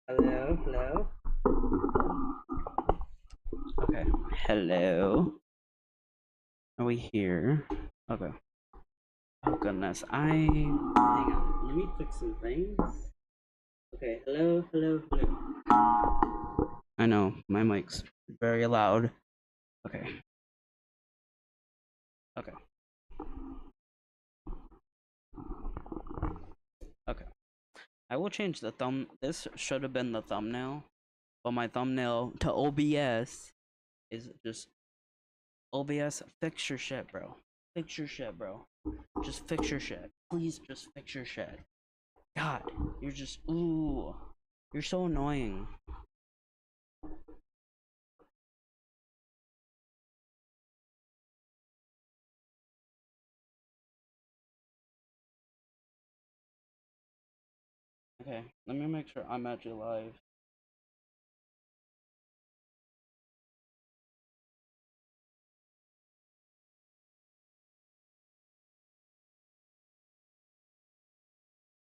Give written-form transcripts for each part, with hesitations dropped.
Hello, hello. Okay. Hello. Are we here? Okay. Oh goodness. Hang on. Let me fix some things. Okay. Hello, hello, hello. I know my mic's very loud. Okay. Okay. Okay. I will change the thumb. This should have been the thumbnail, but my thumbnail to OBS is just OBS. Fix your shit, bro. Fix your shit, bro. Just fix your shit. Please, just fix your shit. God, you're just ooh, you're so annoying. Okay, let me make sure I'm actually live.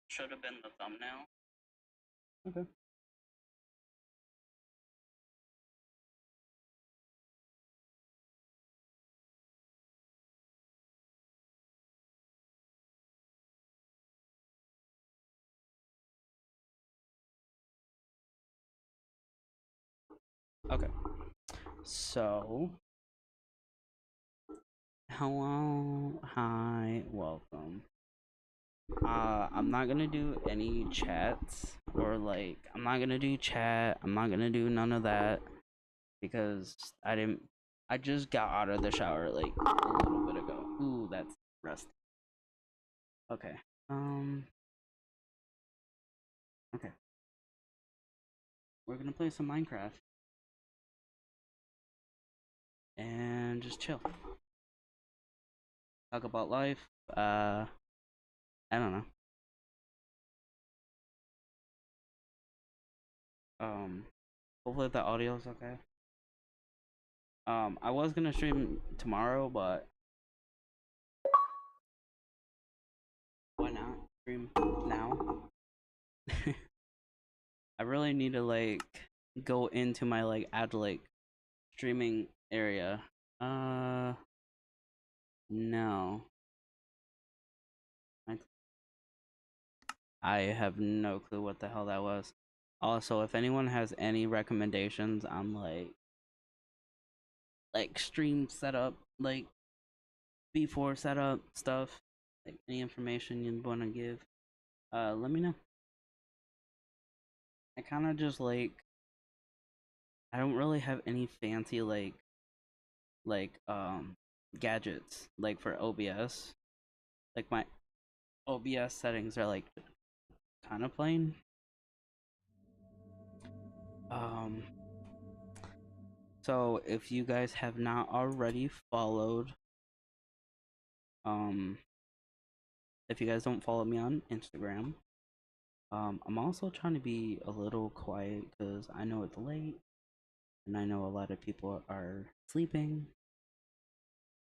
Should have been the thumbnail. Okay. Okay. So, hello, hi, welcome. I'm not gonna do any chats or like I'm not gonna do chat. I'm not gonna do none of that because I just got out of the shower like a little bit ago. Ooh, that's rusty. Okay. Um. Okay. We're gonna play some Minecraft and just chill. Talk about life. I don't know. Um. Hopefully the audio is okay. I was gonna stream tomorrow, but why not stream now? I really need to like go into my like add like streaming area. Uh, no. I have no clue what the hell that was. Also, if anyone has any recommendations on like stream setup, like before setup stuff, like any information you want to give, let me know. I kind of just like I don't really have any fancy like gadgets like for OBS. Like my OBS settings are like kind of plain. Um so if you guys have not already followed um if you guys don't follow me on Instagram, I'm also trying to be a little quiet cuz I know it's late and I know a lot of people are sleeping.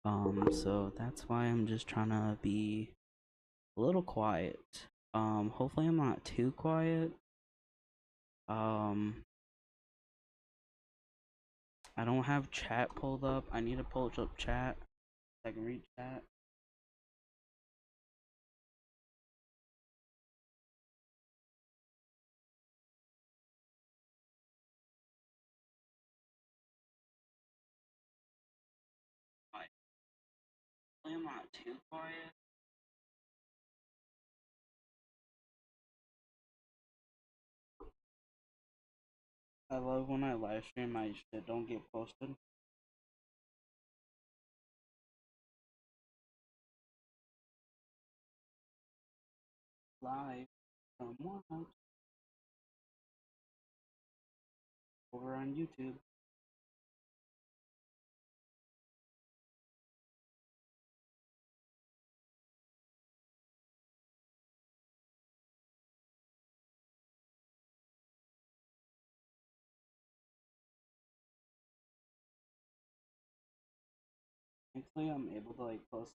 So that's why I'm just trying to be a little quiet. Hopefully I'm not too quiet. Um, I don't have chat pulled up. I need to pull up chat so I can read chat. Hopefully I'm not too quiet. I love when I live stream my shit don't get posted. Live from what? Over on YouTube. Hopefully I'm able to like post.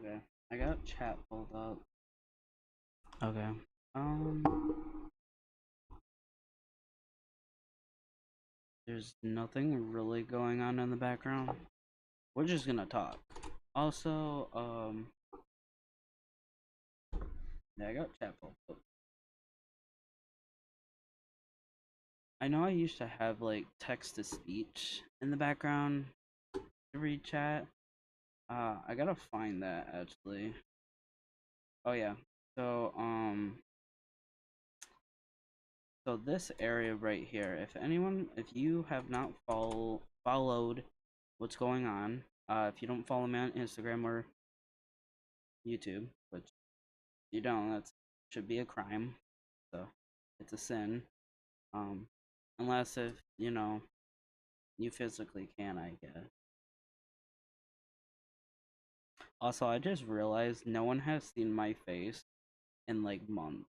Okay, I got chat pulled up. Okay. There's nothing really going on in the background. We're just gonna talk. Also, yeah, I got chat pulled up. I know I used to have like text to speech in the background to read chat. I gotta find that actually. Oh yeah. So so this area right here, if you have not followed what's going on, if you don't follow me on Instagram or YouTube, which you don't, that should be a crime. So it's a sin. Um, unless if you physically can, I guess. Also, I just realized no one has seen my face in like months.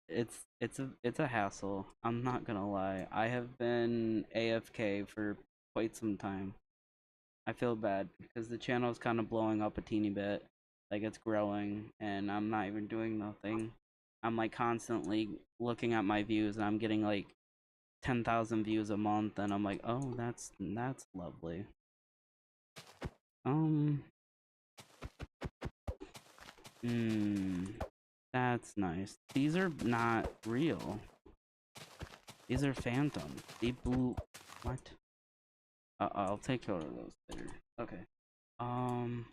It's a hassle. I'm not gonna lie. I have been AFK for quite some time. I feel bad because the channel is kind of blowing up a teeny bit. Like it's growing and I'm not even doing nothing. I'm like constantly looking at my views and I'm getting like 10,000 views a month and I'm like, "Oh, that's lovely." Um, hmm, that's nice. These are not real. These are phantom. They blew. What? I'll take care of those later. Okay. Um.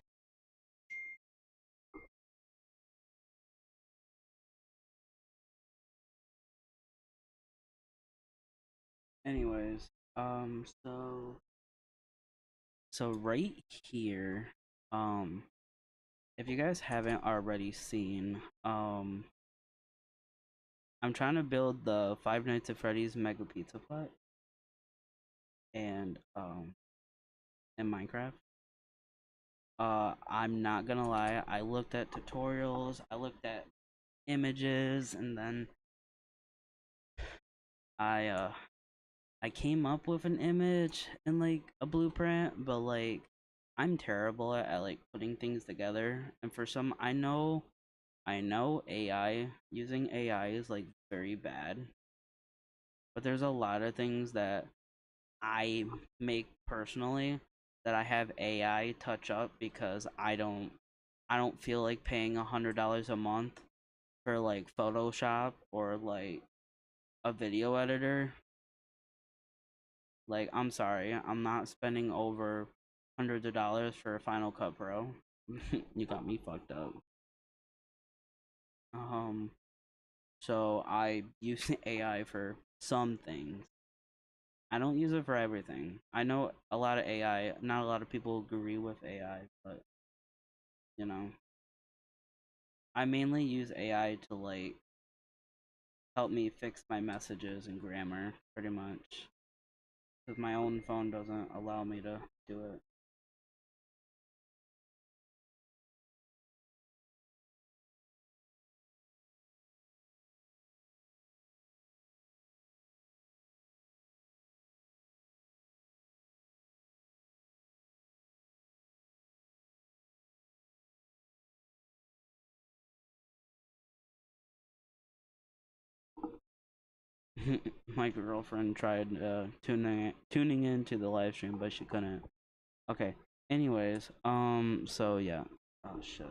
Anyways. So right here. Um. If you guys haven't already seen, I'm trying to build the Five Nights at Freddy's Mega Pizza Plat, and in Minecraft. I'm not gonna lie. I looked at tutorials. I looked at images, and then I uh I came up with an image and like a blueprint, but like I'm terrible at like putting things together. And for some, I know AI using AI is like very bad, but there's a lot of things that I make personally that I have AI touch up because I don't feel like paying $100 a month for like Photoshop or like a video editor. Like, I'm sorry, I'm not spending over hundreds of dollars for a Final Cut Pro. You got me fucked up. Um, so I use AI for some things. I don't use it for everything. I know a lot of AI, not a lot of people agree with AI, but you know, I mainly use AI to like help me fix my messages and grammar, pretty much, because my own phone doesn't allow me to do it. My girlfriend tried tuning into the live stream, but she couldn't. Okay. Anyways, so yeah. Oh shit.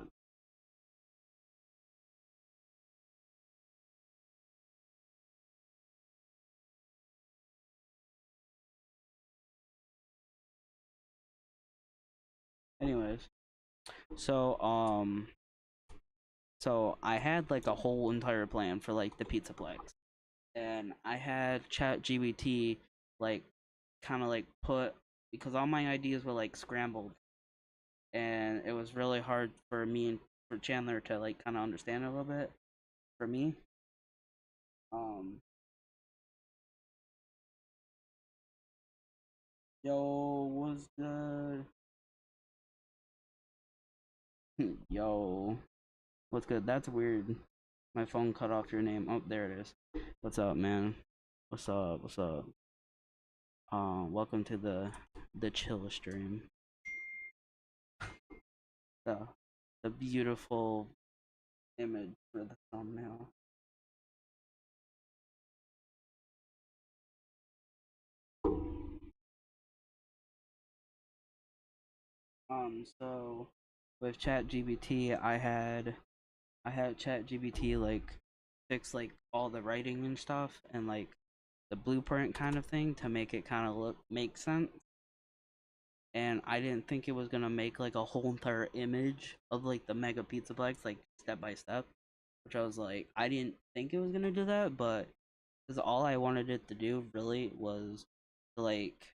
Anyways, so so I had like a whole entire plan for like the Pizzaplex, and I had Chat GBT like kind of like put because all my ideas were like scrambled, and it was really hard for me and for Chandler to like kind of understand it a little bit. For me, um, yo, was good. Yo, what's good? That's weird. My phone cut off your name. Oh, there it is. What's up, man? What's up? What's up? Welcome to the chill stream. The the beautiful image for the thumbnail. So with ChatGPT, I had ChatGPT like fix like all the writing and stuff and like the blueprint kind of thing to make it kind of make sense. And I didn't think it was gonna make like a whole entire image of like the Mega Pizzaplex like step by step, which I was like, I didn't think it was gonna do that, but because all I wanted it to do really was to like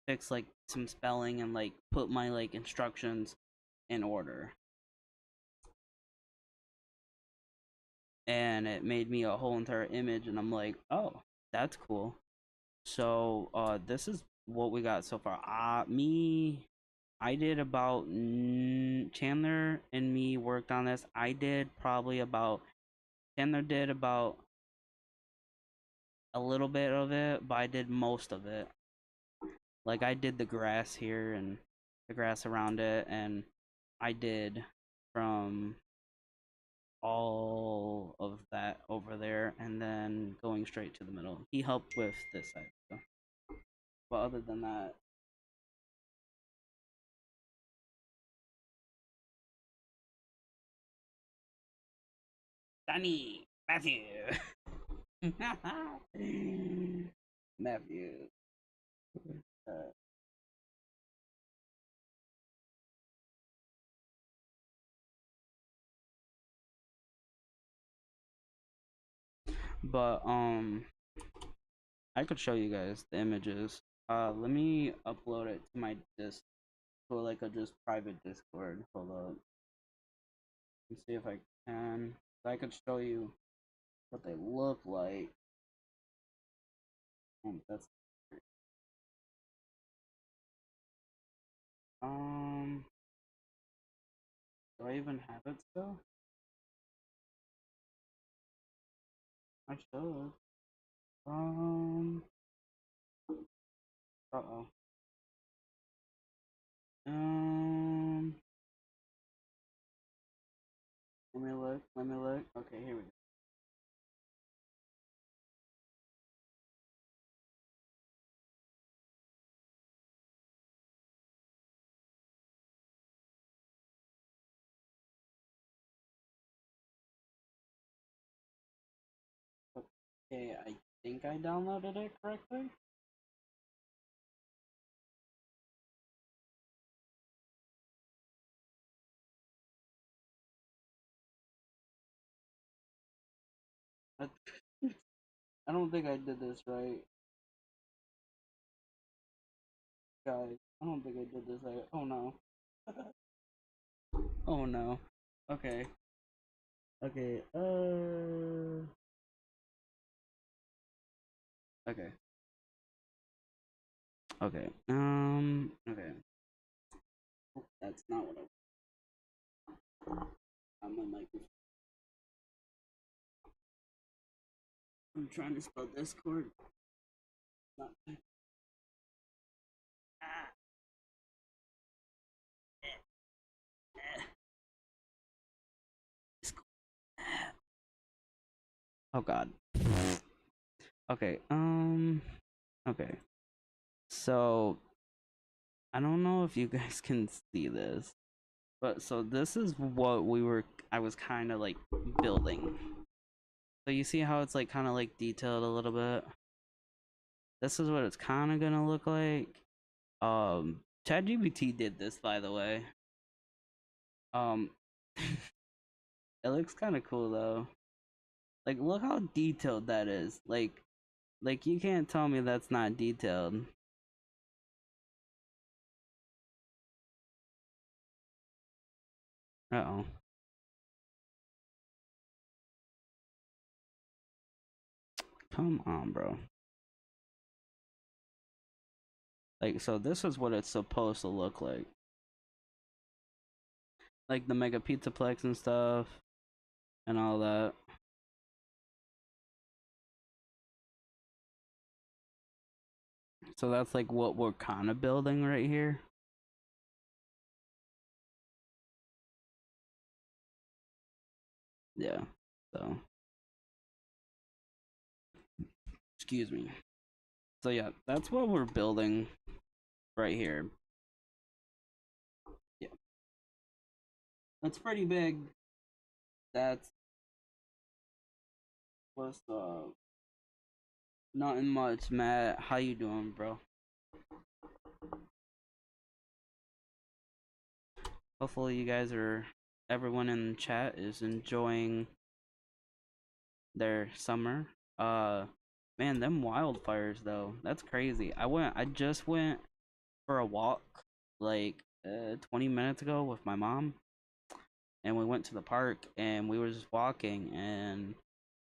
fix like some spelling and like put my like instructions in order. And it made me a whole entire image and I'm like, oh, that's cool. So this is what we got so far. I did about Chandler and me worked on this. I did probably about Chandler did about a little bit of it, but I did most of it. Like I did the grass here and the grass around it, and I did from all of that over there, and then going straight to the middle. He helped with this side, so. But other than that, Danny Matthew, Matthew. Uh, but I could show you guys the images. Let me upload it to my disc to like a just private Discord. Hold up. Let's see if I can. I could show you what they look like. That's um. Do I even have it still? I should. Um. Uh oh. Um. Let me look. Let me look. Okay, here we go. Okay, I think I downloaded it correctly. I, I don't think I did this right, guys. I don't think I did this right. Oh no. Oh no. Okay. Okay. Okay. Okay. Okay. That's not what I'm on my. I'm trying to spell Discord. Not. Ah, eh, eh, Discord. Oh God. Okay. Okay. So I don't know if you guys can see this, but so this is what I was kind of like building. So you see how it's like kind of like detailed a little bit. This is what it's kind of gonna look like. ChatGPT did this, by the way. Um, it looks kind of cool though. Like, look how detailed that is. Like you can't tell me that's not detailed. Uh oh. Come on, bro. Like, so this is what it's supposed to look like the Mega Pizzaplex and stuff, and all that. So that's like what we're kind of building right here. Yeah. So, excuse me. So yeah, that's what we're building right here. Yeah. That's pretty big. That's what's nothing much, Matt. How you doing, bro? Hopefully you guys are everyone in chat is enjoying their summer. Man, them wildfires though. That's crazy. I just went for a walk like 20 minutes ago with my mom, and we went to the park and we were just walking, and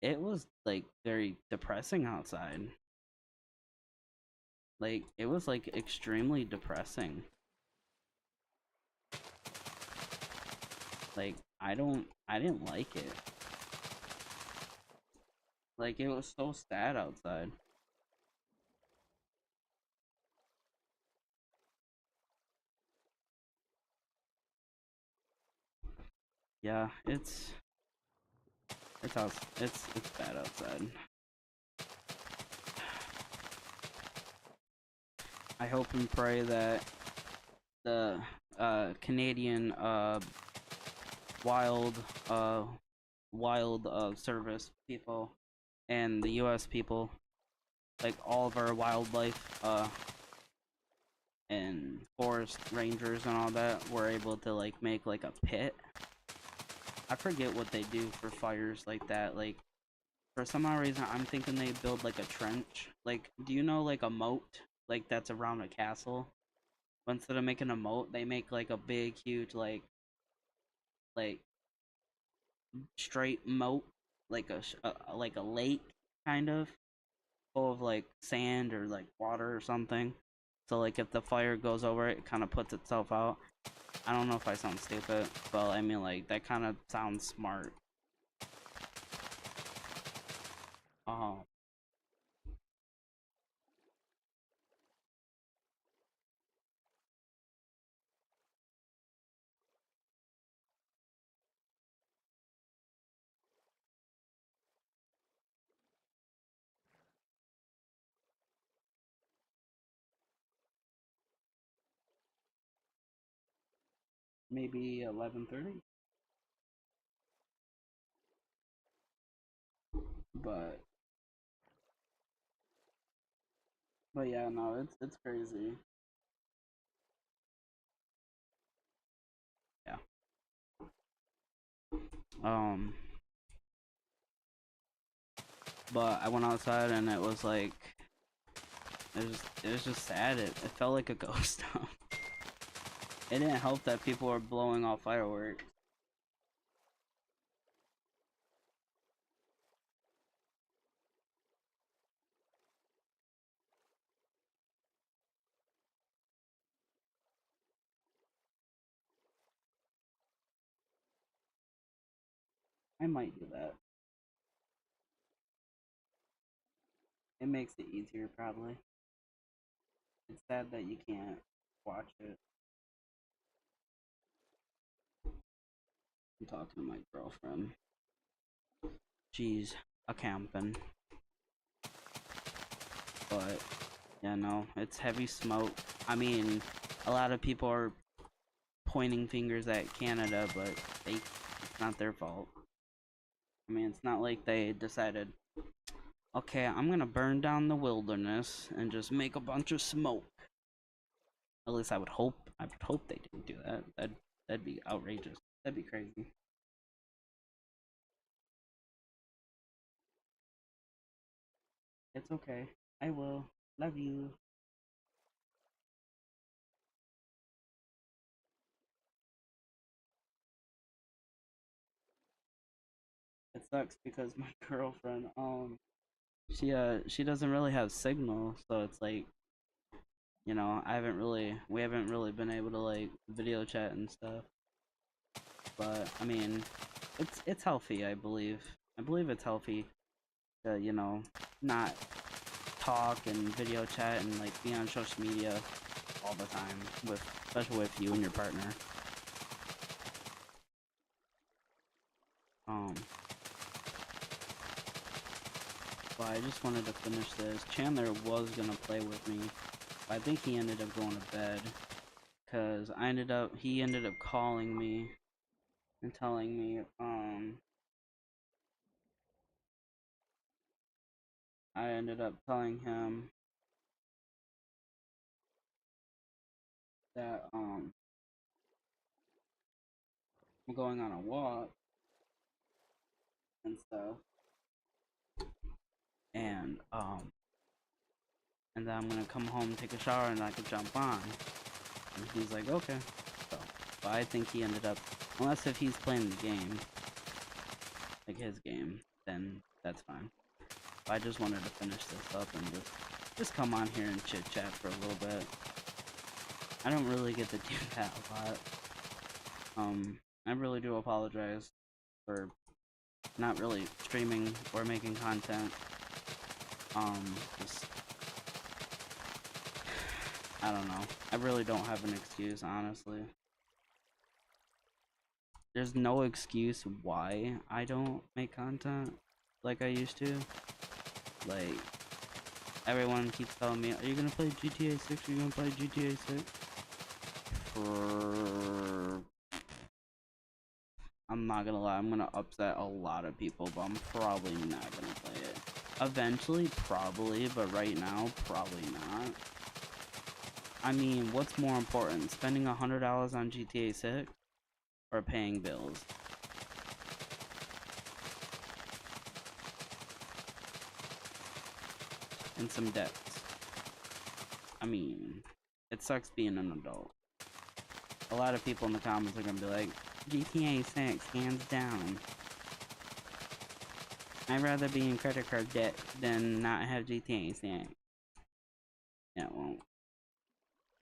it was like very depressing outside. Like it was like extremely depressing. Like I didn't like it. Like it was so sad outside. Yeah, it's bad outside. I hope and pray that the Canadian wild uh service people and the US people, like all of our wildlife and forest rangers and all that, were able to like make like a pit. I forget what they do for fires like that. Like for some odd reason I'm thinking they build like a trench. Like do you know like a moat like that's around a castle? But instead of making a moat, they make like a big huge like straight moat, like like a lake kind of full of like sand or like water or something. So like if the fire goes over it, it kind of puts itself out. I don't know if I sound stupid, but I mean like that kind of sounds smart. Um, maybe 11:30, but yeah, no, it's crazy. Yeah. Um, but I went outside and it was like it was just sad. It felt like a ghost town. It didn't help that people were blowing off fireworks. I might do that. It makes it easier, probably. It's sad that you can't watch it. I'm talking to my girlfriend. She's a camping, but yeah, no, it's heavy smoke. I mean, a lot of people are pointing fingers at Canada, but it's not their fault. I mean, it's not like they decided, okay, I'm gonna burn down the wilderness and just make a bunch of smoke. At least I would hope. I would hope they didn't do that. That'd be outrageous. That'd be crazy. It's okay. I will. Love you. It sucks because my girlfriend, she doesn't really have signal, so it's like, we haven't really been able to like video chat and stuff. But I mean, it's healthy, I believe. I believe it's healthy to, not talk and video chat and like be on social media all the time, with especially with you and your partner. But I just wanted to finish this. Chandler was gonna play with me, but I think he ended up going to bed, cause he ended up calling me and telling me, I ended up telling him that, I'm going on a walk and stuff, and, and then I'm gonna come home, take a shower, and I could jump on. And he's like, okay. So, but I think he ended up, unless if he's playing the game, like his game, then that's fine. But I just wanted to finish this up and just come on here and chit chat for a little bit. I don't really get to do that a lot. I really do apologize for not really streaming or making content. Just, I don't know. I really don't have an excuse, honestly. There's no excuse why I don't make content like I used to. Like, everyone keeps telling me, are you gonna play GTA 6? Are you gonna play GTA 6? I'm not gonna lie, I'm gonna upset a lot of people, but I'm probably not gonna play it. Eventually, probably, but right now, probably not. I mean, what's more important, spending $100 on GTA 6 or paying bills? And some debts. I mean, it sucks being an adult. A lot of people in the comments are gonna be like, GTA 6, hands down. I'd rather be in credit card debt than not have GTA 6. Yeah, well,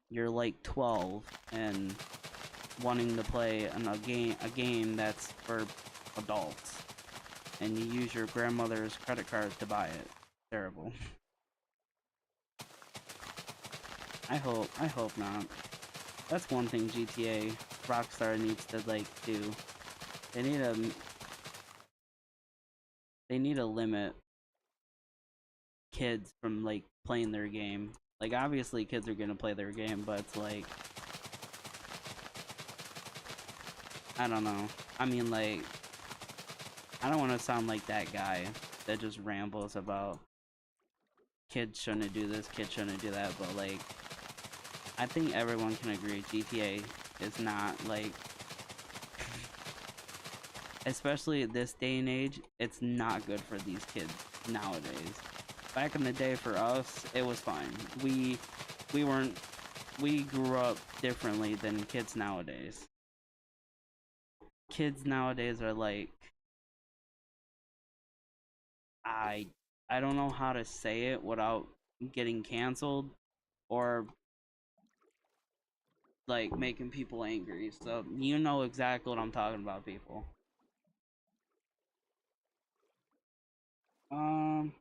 you're like 12 and wanting to play a game that's for adults, and you use your grandmother's credit card to buy it. Terrible. I hope not. That's one thing GTA Rockstar needs to like do. They need to limit kids from like playing their game. Like, obviously kids are gonna play their game, but it's like, I don't know. I mean, like, I don't want to sound like that guy that just rambles about kids shouldn't do this, kids shouldn't do that, but like, I think everyone can agree GTA is not like, especially this day and age, it's not good for these kids nowadays. Back in the day for us, it was fine. We grew up differently than kids nowadays. Kids nowadays are like, I don't know how to say it without getting canceled or like making people angry. So you know exactly what I'm talking about, people. Um,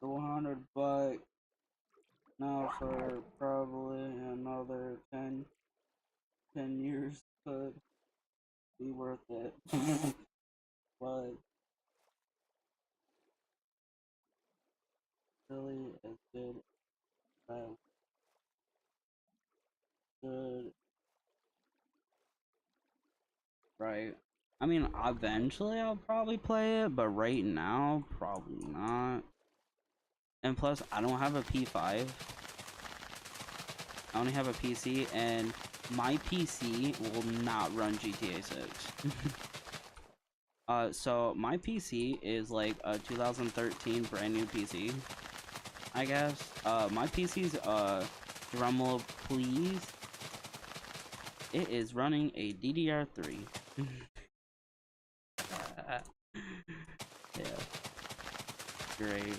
the 100 bucks now for probably another 10 years could be worth it. But really, as good as good, right? I mean, eventually I'll probably play it, but right now, probably not. And plus, I don't have a P5. I only have a PC, and my PC will not run GTA 6. So my PC is like a 2013 brand new PC, I guess. My PC's, drumroll please. It is running a DDR3. Yeah. Great.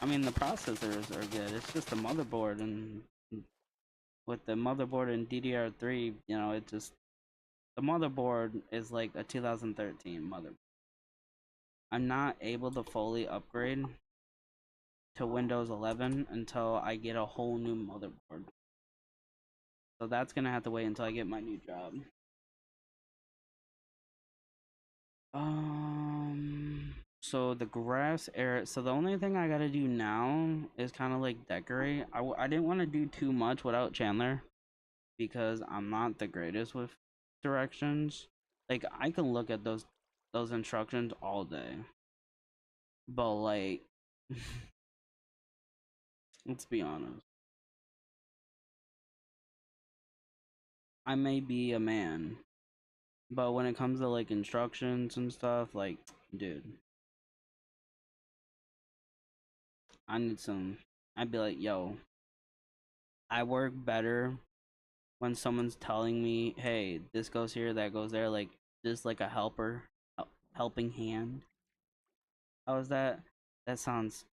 I mean, the processors are good. It's just the motherboard, and with the motherboard and DDR3, you know, it just The motherboard is like a 2013 motherboard. I'm not able to fully upgrade to Windows 11 until I get a whole new motherboard. So that's gonna have to wait until I get my new job. So the grass area. So the only thing I gotta do now is kind of like decorate. I didn't want to do too much without Chandler because I'm not the greatest with directions. Like I can look at those instructions all day, but like, let's be honest. I may be a man, but when it comes to like instructions and stuff, like, dude, I need some. I'd be like, yo, I work better when someone's telling me, hey, this goes here, that goes there, like just like a helping hand. How is that? That sounds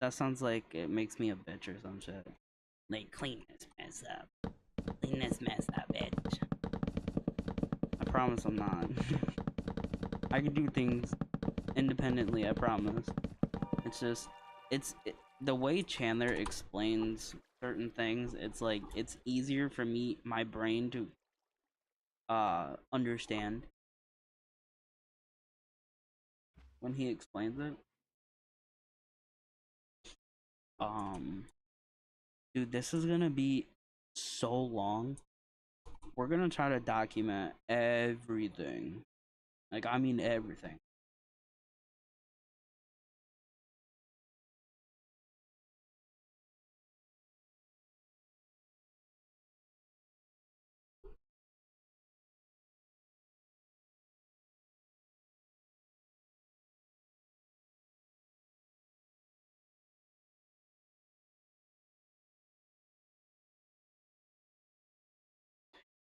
like it makes me a bitch or some shit. Like clean this mess up. Clean this mess up, bitch. I promise I'm not. I can do things independently, I promise. It's just the way Chandler explains certain things, it's like it's easier for me my brain to understand when he explains it. Um dude, this is gonna be so long. We're gonna try to document everything. Like I mean everything.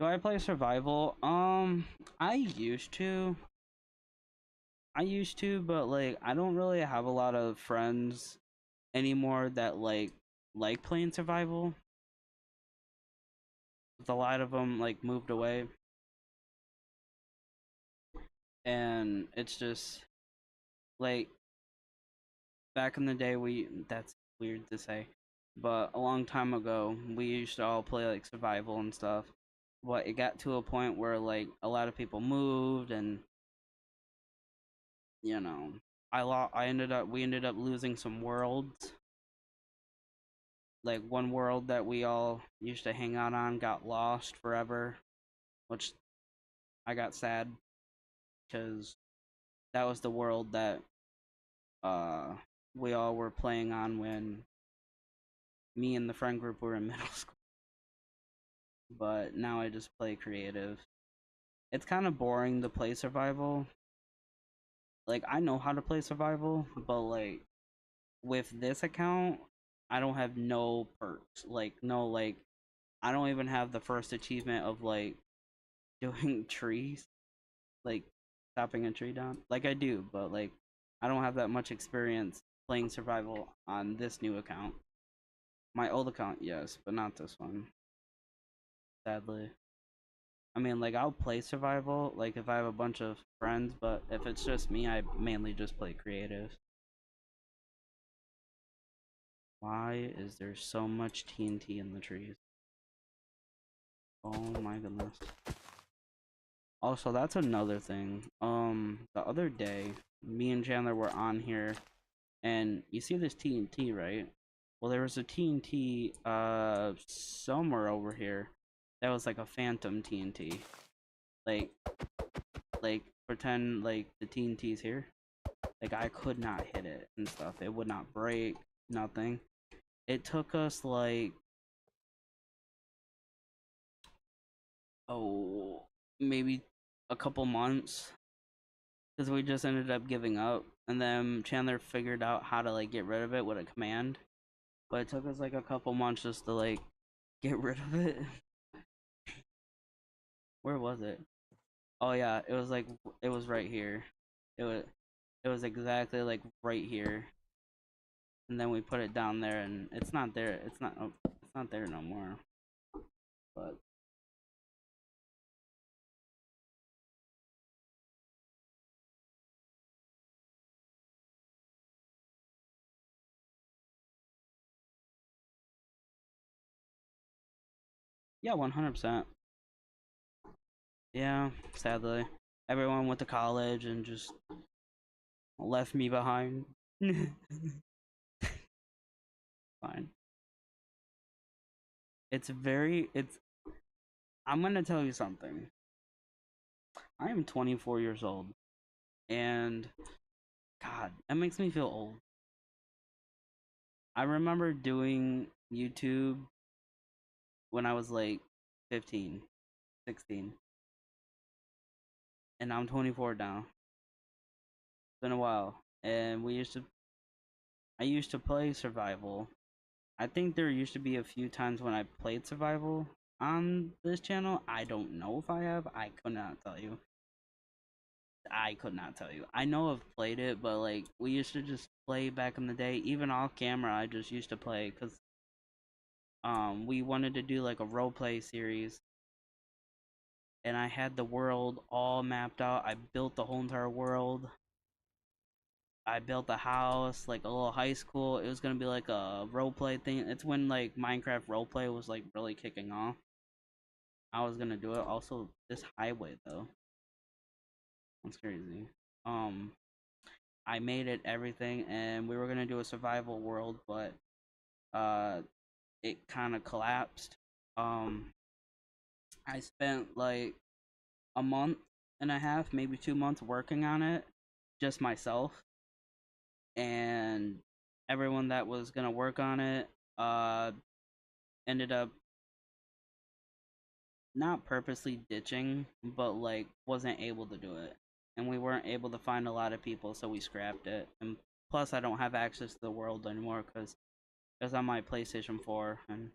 Do I play survival? I used to, but like I don't really have a lot of friends anymore that like playing survival. A lot of them like moved away, and it's just like back in the day we that's weird to say, but a long time ago we used to all play like survival and stuff. But it got to a point where like a lot of people moved, and you know, I ended up we ended up losing some worlds. Like one world that we all used to hang out on got lost forever, which I got sad because that was the world that uh we all were playing on when me and the friend group were in middle school. But now I just play creative. It's kind of boring to play survival. Like I know how to play survival, but like with this account, I don't have no perks. Like no like I don't even have the first achievement of like doing trees, like chopping a tree down. Like I do, but like I don't have that much experience playing survival on this new account. My old account, yes, but not this one. Sadly. I mean, like I'll play survival, like if I have a bunch of friends, but if it's just me, I mainly just play creative. Why is there so much TNT in the trees? Oh my goodness. Also, that's another thing. The other day, me and Chandler were on here, and you see this TNT, right? Well, there was a TNT, somewhere over here that was like a phantom TNT. Like, like, pretend like the TNT's here. Like, I could not hit it and stuff. It would not break, nothing. It took us like, oh, maybe a couple months because we just ended up giving up, and then Chandler figured out how to like get rid of it with a command, but it took us like a couple months just to like get rid of it. Where was it? Oh yeah, it was like it was right here. It was exactly like right here, and then we put it down there, and it's not there. It's not there no more. But Yeah, 100%. Yeah, sadly. Everyone went to college and just left me behind. Fine. It's I'm gonna tell you something. I am 24 years old, and God, that makes me feel old. I remember doing YouTube when I was like 15, 16, and I'm 24 now. It's been a while, and I used to play survival. I think there used to be a few times when I played survival on this channel. I don't know if I have. I could not tell you. I could not tell you. I know I've played it, but like we used to just play back in the day. Even off camera, I just used to play because we wanted to do like a role play series, and I had the world all mapped out. I built the whole entire world. I built a house, like a little high school. It was gonna be like a role play thing. It's when like Minecraft role play was like really kicking off. I was gonna do it. Also, this highway though, that's crazy. Um, I made it everything, and we were gonna do a survival world, but uh, it kind of collapsed. Um, I spent like a month and a half, maybe 2 months working on it, just myself, and everyone that was gonna work on it ended up not purposely ditching, but like wasn't able to do it. And we weren't able to find a lot of people, so we scrapped it. And plus, I don't have access to the world anymore because it's on my PlayStation 4, and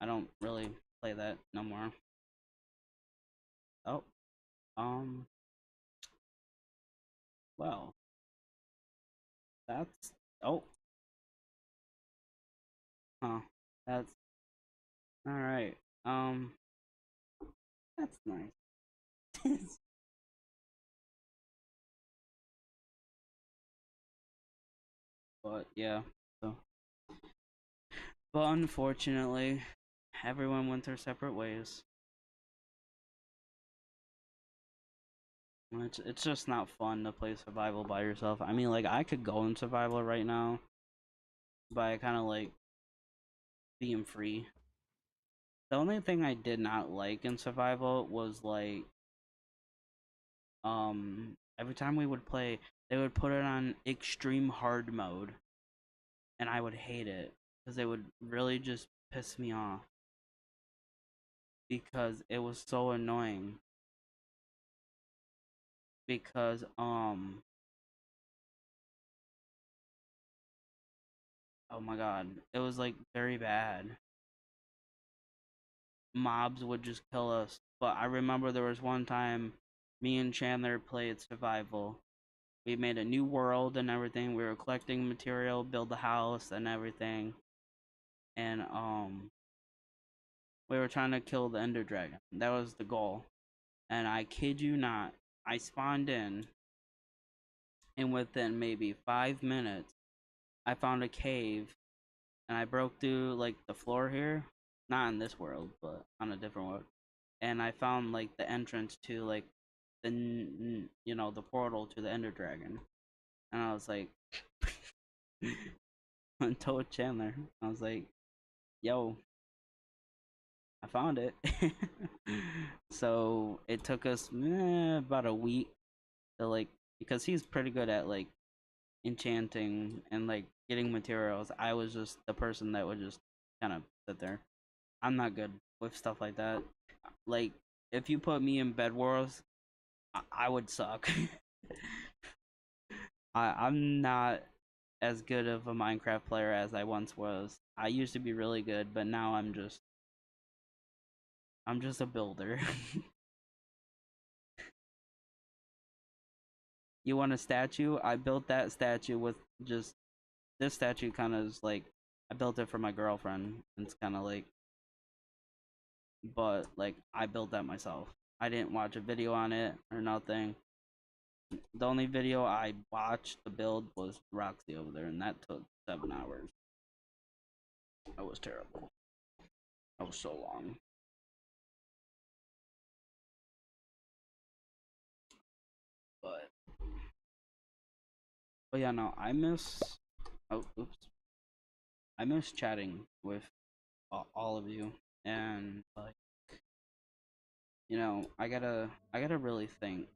I don't really play that no more. Oh, um, well, that's oh, huh, that's all right. That's nice. But yeah, so but unfortunately, everyone went their separate ways. It's just not fun to play survival by yourself. I mean, like I could go in survival right now, but I kind of like being free. The only thing I did not like in survival was like every time we would play, they would put it on extreme hard mode, and I would hate it because it would really just piss me off because it was so annoying. Because oh my god, it was like very bad. Mobs would just kill us. But I remember there was one time me and Chandler played survival. We made a new world and everything. We were collecting material, build a house and everything. And we were trying to kill the Ender Dragon. That was the goal. And I kid you not, I spawned in, and within maybe 5 minutes I found a cave, and I broke through like the floor here. Not in this world, but on a different world. And I found like the entrance to like the portal to the Ender Dragon, and I was like, I told Chandler, I was like, "Yo, I found it." So it took us about a week to like because he's pretty good at like enchanting and like getting materials. I was just the person that would just kind of sit there. I'm not good with stuff like that. Like if you put me in Bed Wars, I would suck. I'm not as good of a Minecraft player as I once was. I used to be really good, but now I'm just a builder. You want a statue? I built that statue with just this statue kind of is like I built it for my girlfriend. It's kind of like but like I built that myself. I didn't watch a video on it or nothing. The only video I watched the build was Roxy over there, and that took 7 hours. That was terrible. That was so long. But yeah, no, I miss. Oh, oops. I miss chatting with all of you, and like, I gotta really think.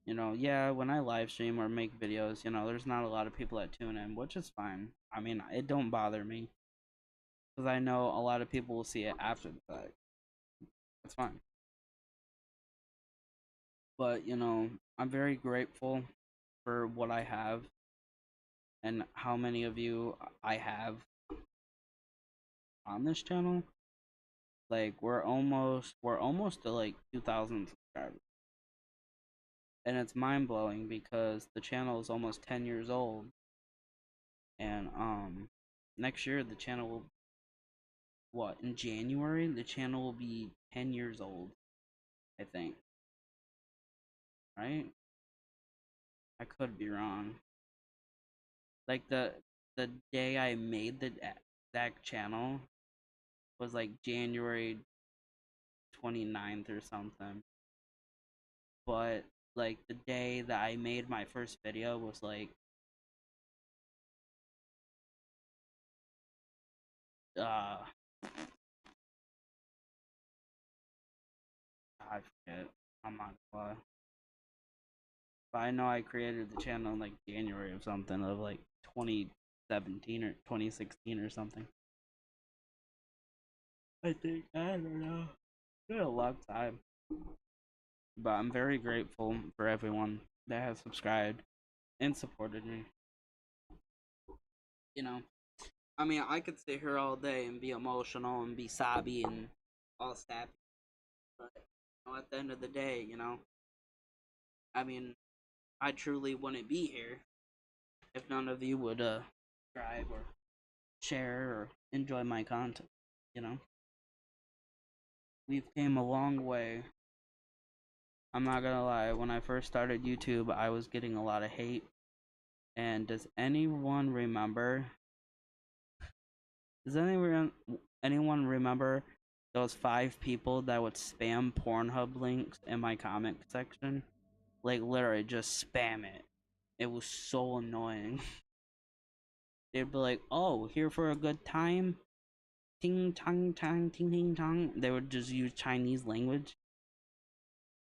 Yeah, when I live stream or make videos, there's not a lot of people that tune in, which is fine. I mean, it don't bother me because I know a lot of people will see it after the fact. It's fine. But, I'm very grateful for what I have and how many of you I have on this channel. Like we're almost to like 2,000 subscribers. And it's mind-blowing because the channel is almost 10 years old, and next year the channel will, what, in January the channel will be 10 years old, I think, right? I could be wrong. Like the day I made the exact channel was like January 29th or something. But like the day that I made my first video was like uh I forget. I'm not gonna lie. But I know I created the channel in like January of something of like 2017 or 2016 or something. I think, I don't know. It's been a long time. But I'm very grateful for everyone that has subscribed and supported me. You know, I mean, I could stay here all day and be emotional and be sobby and all sappy, but at the end of the day, I mean, I truly wouldn't be here if none of you would subscribe or share or enjoy my content. You know, we've came a long way. I'm not gonna lie. When I first started YouTube, I was getting a lot of hate. And does anyone remember? Does anyone remember those 5 people that would spam Pornhub links in my comment section? Like literally just spam it. It was so annoying. They'd be like, "Oh, here for a good time." Ting tang tang ting ting tong. They would just use Chinese language.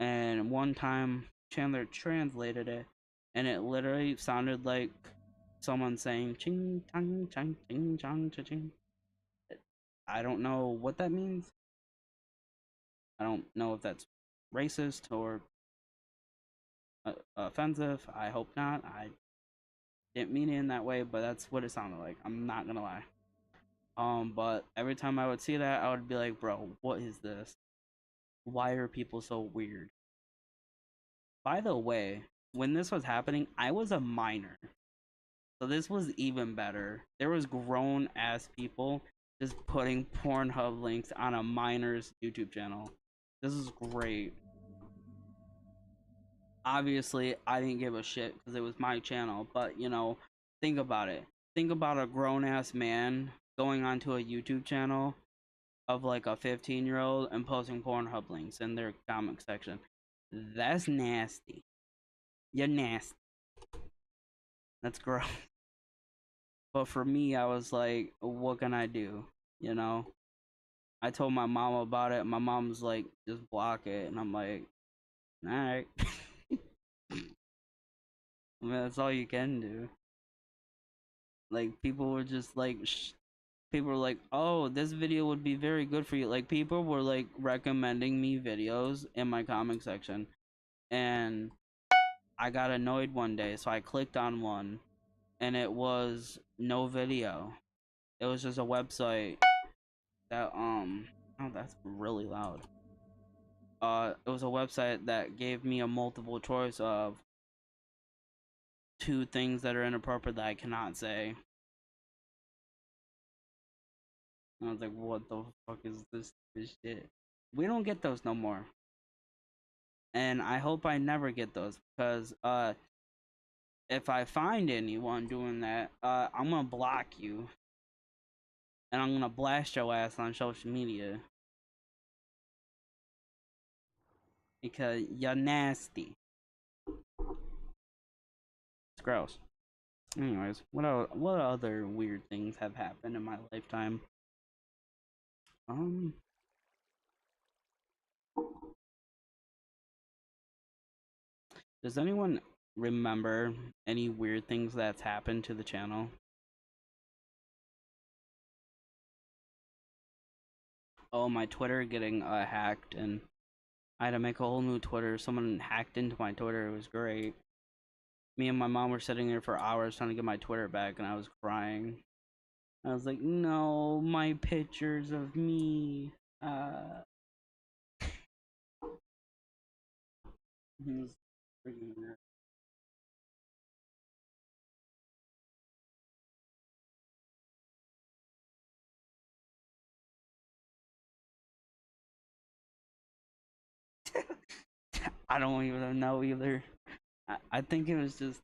And one time Chandler translated it, and it literally sounded like someone saying "ching tang chang ting chang cha ching." I don't know what that means. I don't know if that's racist or offensive. I hope not. I didn't mean it in that way, but that's what it sounded like. I'm not gonna lie. But every time I would see that, I would be like, "Bro, what is this? Why are people so weird?" By the way, when this was happening, I was a minor. So this was even better. There was grown ass people just putting Pornhub links on a minor's YouTube channel. This is great. Obviously, I didn't give a shit because it was my channel, but think about it. Think about a grown ass man going onto a YouTube channel of like a 15-year-old and posting Pornhub links in their comment section. That's nasty. You're nasty. That's gross. But for me, I was like, what can I do? You know? I told my mom about it. My mom's like, just block it. And I'm like, alright. I mean, that's all you can do. Like, people were just like, people were like, oh, this video would be very good for you. Like, people were like recommending me videos in my comment section. And I got annoyed one day. So I clicked on one, and it was no video. It was just a website that oh, that's really loud. It was a website that gave me a multiple choice of 2 things that are inappropriate that I cannot say. And I was like, what the fuck is this shit? We don't get those no more. And I hope I never get those because if I find anyone doing that, I'm gonna block you and I'm gonna blast your ass on social media because you're nasty. gross. Anyways, what other weird things have happened in my lifetime? Um, does anyone remember any weird things that's happened to the channel? Oh, my Twitter getting hacked, and I had to make a whole new Twitter. Someone hacked into my Twitter. It was great. Me and my mom were sitting there for hours trying to get my Twitter back, and I was crying. I was like, no, my pictures of me. Uh, I don't even know either. I think it was just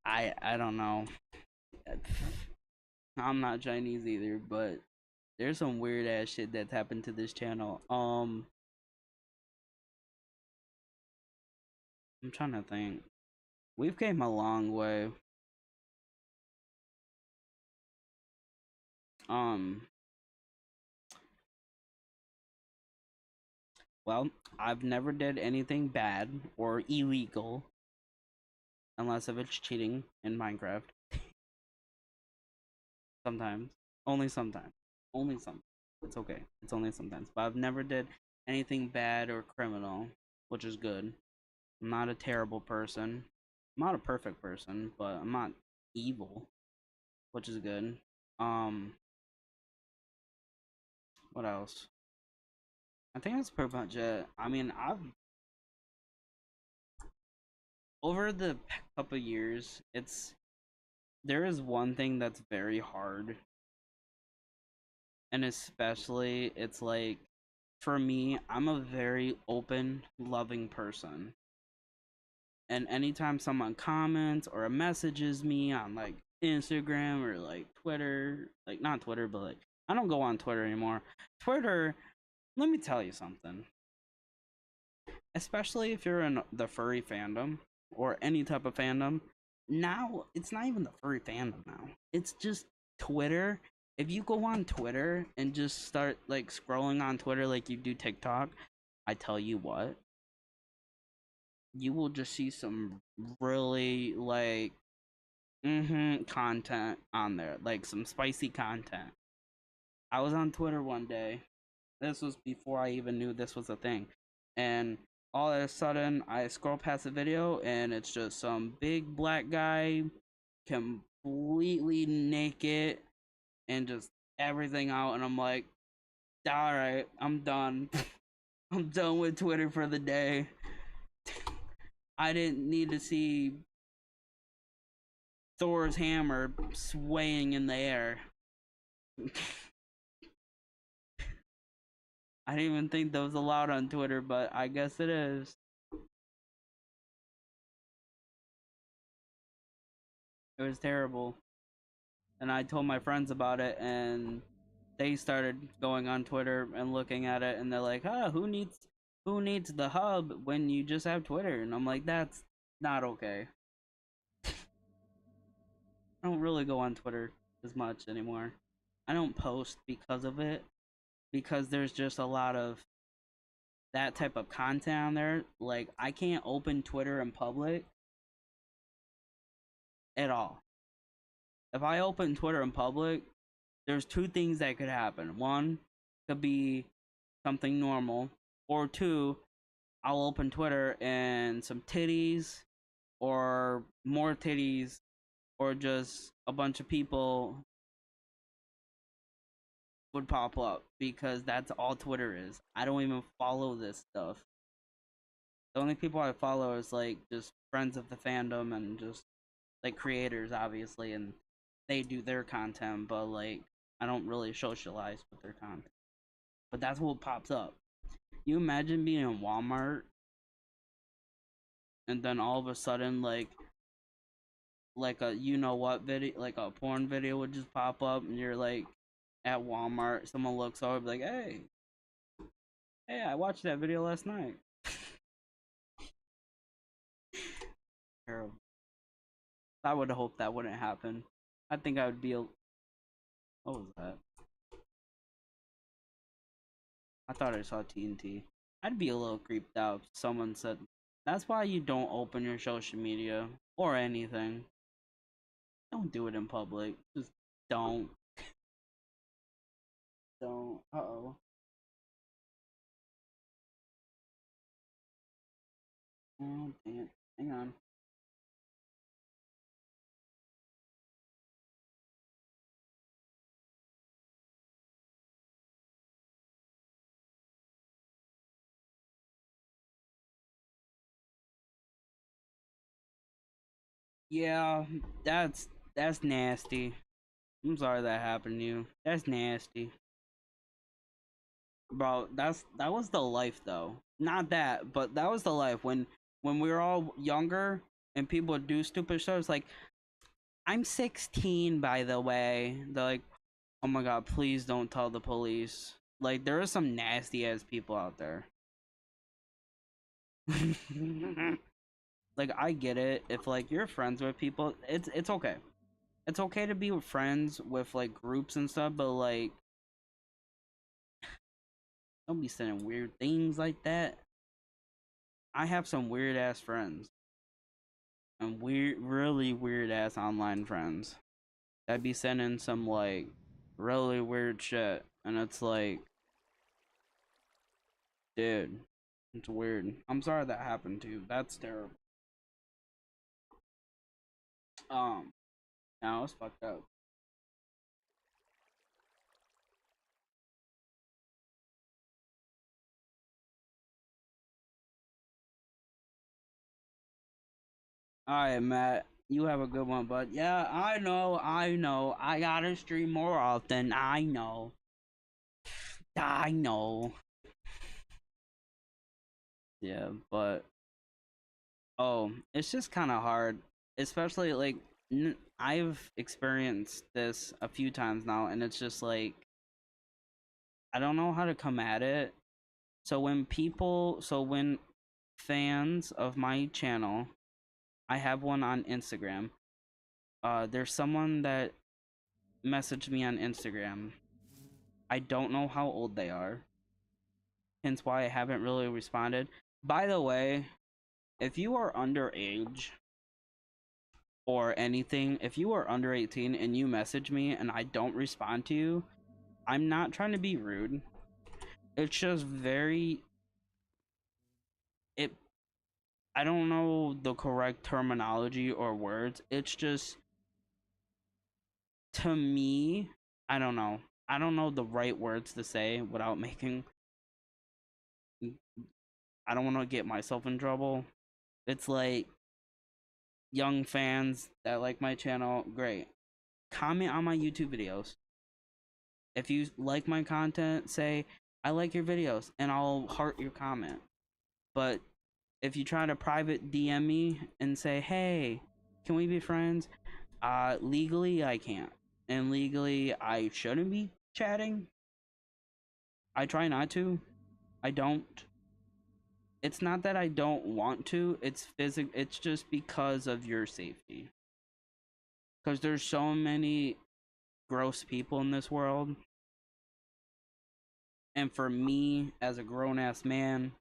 I, I don't know. I'm not Chinese either, but there's some weird ass shit that's happened to this channel. I'm trying to think. We've came a long way. Um, well, I've never did anything bad or illegal, unless if it's cheating in Minecraft. Sometimes, only sometimes, only some. It's okay. It's only sometimes. But I've never did anything bad or criminal, which is good. I'm not a terrible person. I'm not a perfect person, but I'm not evil, which is good. Um, what else? I think that's pretty much it. I mean, I've over the couple years, it's there is one thing that's very hard, and especially it's like for me, I'm a very open, loving person. And anytime someone comments or messages me on like Instagram or like Twitter, like not Twitter, but like I don't go on Twitter anymore. Twitter, let me tell you something. Especially if you're in the furry fandom or any type of fandom, now it's not even the furry fandom now. It's just Twitter. If you go on Twitter and just start like scrolling on Twitter like you do TikTok, I tell you what, you will just see some really like content on there, like some spicy content. I was on Twitter one day. This was before I even knew this was a thing, and all of a sudden I scroll past the video and it's just some big black guy completely naked and just everything out, and I'm like, all right, I'm done. I'm done with Twitter for the day. I didn't need to see Thor's hammer swaying in the air. I didn't even think that was allowed on Twitter, but I guess it is. It was terrible. And I told my friends about it, and they started going on Twitter and looking at it, and they're like, "Huh, who needs the hub when you just have Twitter?" And I'm like, "That's not okay." I don't really go on Twitter as much anymore. I don't post because of it, because there's just a lot of that type of content on there. Like I can't open Twitter in public at all. If I open Twitter in public, there's two things that could happen. One could be something normal, or two, I'll open Twitter and some titties, or more titties, or just a bunch of people would pop up because that's all Twitter is. I don't even follow this stuff. The only people I follow is like just friends of the fandom and just like creators, obviously, and they do their content, but like I don't really socialize with their content. But that's what pops up. You imagine being in Walmart and then all of a sudden like a you know what video, like a porn video would just pop up, and you're like at Walmart, someone looks over like, hey, I watched that video last night. Terrible. I would hope that wouldn't happen. I think I would be a. What was that? I thought I saw TNT. I'd be a little creeped out if someone said, that's why you don't open your social media or anything. Don't do it in public. Just don't. Don't. Uh oh. Oh, dang it. Hang on. Yeah, that's nasty. I'm sorry that happened to you. That's nasty. Bro, that was the life though. Not that, but that was the life when we were all younger and people would do stupid stuff. It's like, I'm 16 by the way. They're like, oh my god, please don't tell the police. Like there are some nasty ass people out there. Like I get it. If like you're friends with people, it's okay. It's okay to be with friends with like groups and stuff, but like don't be saying weird things like that. I have some weird ass friends and weird, really weird ass online friends that be sending some like really weird shit, and it's like, dude, it's weird. I'm sorry that happened to you. That's terrible. Um, now it's fucked up. All right, Matt. You have a good one, bud. Yeah, I know. I gotta stream more often. I know. I know. Yeah, but oh, it's just kind of hard, especially like I've experienced this a few times now, and it's just like I don't know how to come at it. So when fans of my channel, I have one on Instagram. There's someone that messaged me on Instagram. I don't know how old they are, hence why I haven't really responded. By the way, if you are underage or anything, if you are under 18 and you message me and I don't respond to you, I'm not trying to be rude. It's just very it I don't know the correct terminology or words. It's just to me, I don't know. I don't know the right words to say without making I don't want to get myself in trouble. It's like young fans that like my channel, great. Comment on my YouTube videos. If you like my content, say I like your videos and I'll heart your comment. But if you try to private DM me and say, "Hey, can we be friends?" Legally I can't. And legally I shouldn't be chatting. I try not to. I don't. It's not that I don't want to. It's just because of your safety. Cuz there's so many gross people in this world. And for me as a grown ass man,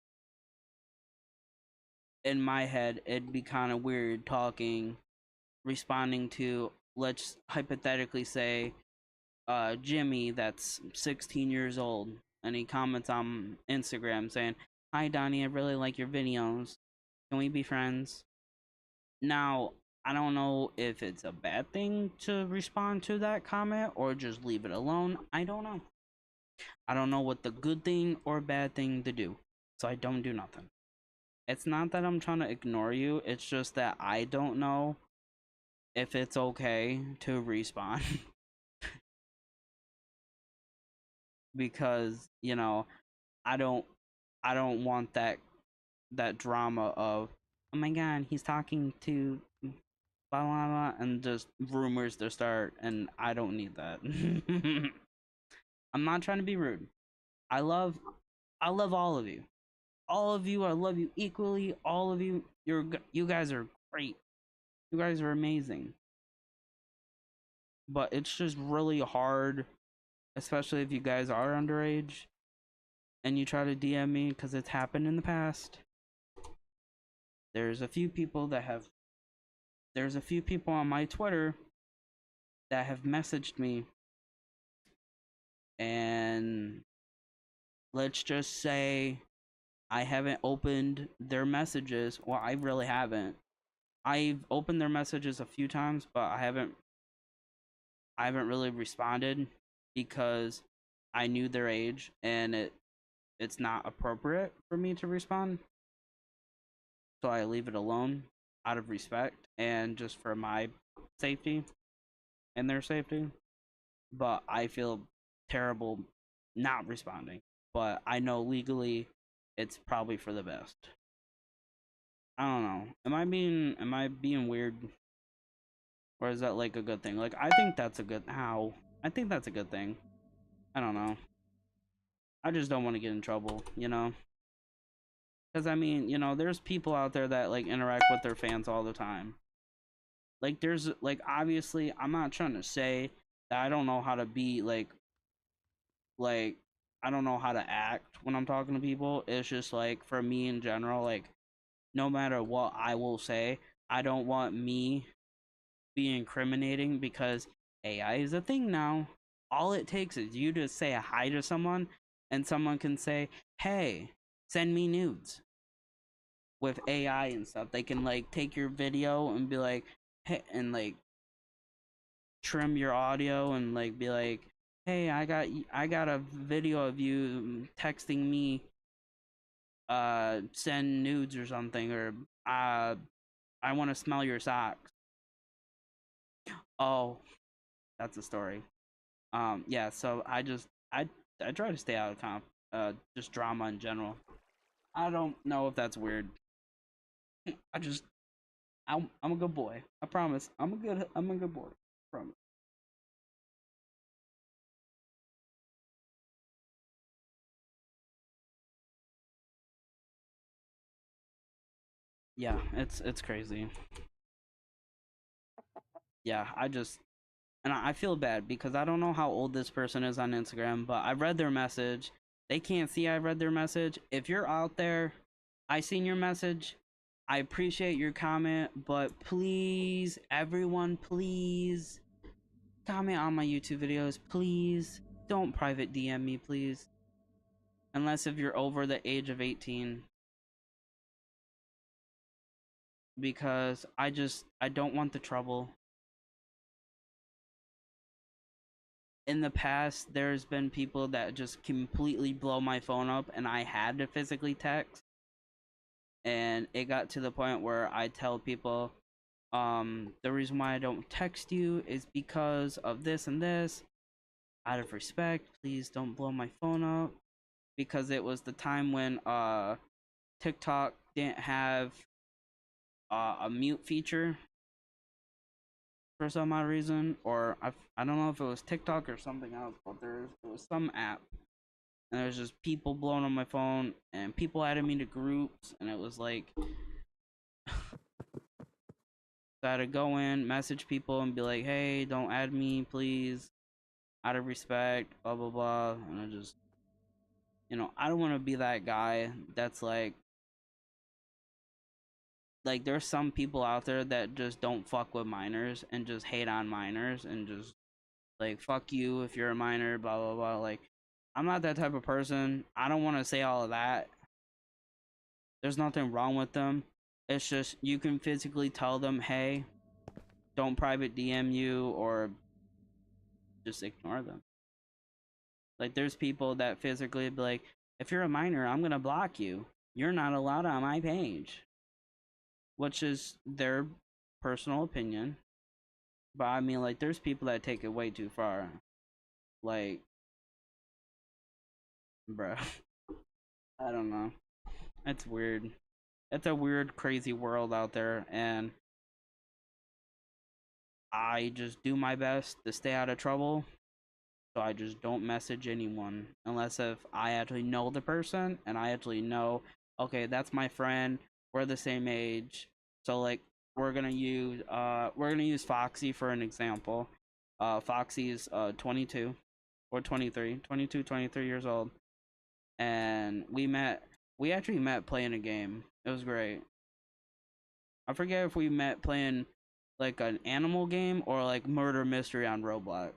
in my head it'd be kind of weird talking responding to, let's hypothetically say, Jimmy that's 16 years old, and he comments on Instagram saying, "Hi Donnie, I really like your videos. Can we be friends?" Now, I don't know if it's a bad thing to respond to that comment or just leave it alone. I don't know. I don't know what the good thing or bad thing to do. So I don't do nothing. It's not that I'm trying to ignore you, it's just that I don't know if it's okay to respawn. Because I don't I don't want that drama of, oh my god, he's talking to blah blah blah, and just rumors to start, and I don't need that. I'm not trying to be rude. I love I love all of you. All of you, I love you equally. All of you, you guys are great. You guys are amazing. But it's just really hard, especially if you guys are underage and you try to DM me, because it's happened in the past. There's a few people that have there's a few people on my Twitter that have messaged me, and let's just say I haven't opened their messages. Well, I really haven't. I've opened their messages a few times, but I haven't really responded because I knew their age and it's not appropriate for me to respond. So I leave it alone out of respect and just for my safety and their safety. But I feel terrible not responding. But I know legally it's probably for the best. I don't know. Am I being weird, or is that like a good thing? Like I think that's a good how. I think that's a good thing. I don't know. I just don't want to get in trouble, you know? Cuz I mean, there's people out there that like interact with their fans all the time. Like there's like obviously I'm not trying to say that I don't know how to be like I don't know how to act when I'm talking to people. It's just like for me in general, like no matter what I will say, I don't want me be incriminating because AI is a thing now. All it takes is you to say a hi to someone and someone can say, "Hey, send me nudes." With AI and stuff, they can like take your video and be like, "Hey," and like trim your audio and like be like, "Hey, I got a video of you texting me send nudes or something, or I want to smell your socks." Oh, that's a story. Yeah, so I try to stay out of just drama in general. I don't know if that's weird. I just I'm a good boy. I promise. I'm a good boy. I promise. Yeah, it's crazy. Yeah, and I feel bad because I don't know how old this person is on Instagram, but I read their message. They can't see I read their message. If you're out there, I seen your message. I appreciate your comment, but please, everyone, please comment on my YouTube videos, please. Don't private DM me, please. Unless if you're over the age of 18, because I don't want the trouble. In the past, there's been people that just completely blow my phone up and I had to physically text, and it got to the point where I tell people the reason why I don't text you is because of this and this. Out of respect, please don't blow my phone up, because it was the time when TikTok didn't have a mute feature for some odd reason, or I don't know if it was TikTok or something else, but there was some app, and there's just people blowing on my phone, and people added me to groups, and it was like I had to go in, message people, and be like, "Hey, don't add me, please, out of respect, blah blah blah," and I just, I don't want to be that guy that's like there's some people out there that just don't fuck with minors and just hate on minors and just like fuck you if you're a minor, blah blah blah. Like I'm not that type of person. I don't want to say all of that. There's nothing wrong with them. It's just you can physically tell them, hey, don't private DM you, or just ignore them. Like there's people that physically be like, if you're a minor, I'm gonna block you. You're not allowed on my page, which is their personal opinion. But I mean, like, there's people that take it way too far. Like, bruh, I don't know. It's weird. It's a weird, crazy world out there, and I just do my best to stay out of trouble. So I just don't message anyone unless if I actually know the person and I actually know, okay, that's my friend. We're the same age. So like we're gonna use Foxy for an example. Foxy is 22 or 23, 22, 23 years old, and we actually met playing a game. It was great. I forget if we met playing like an animal game or like murder mystery on Roblox.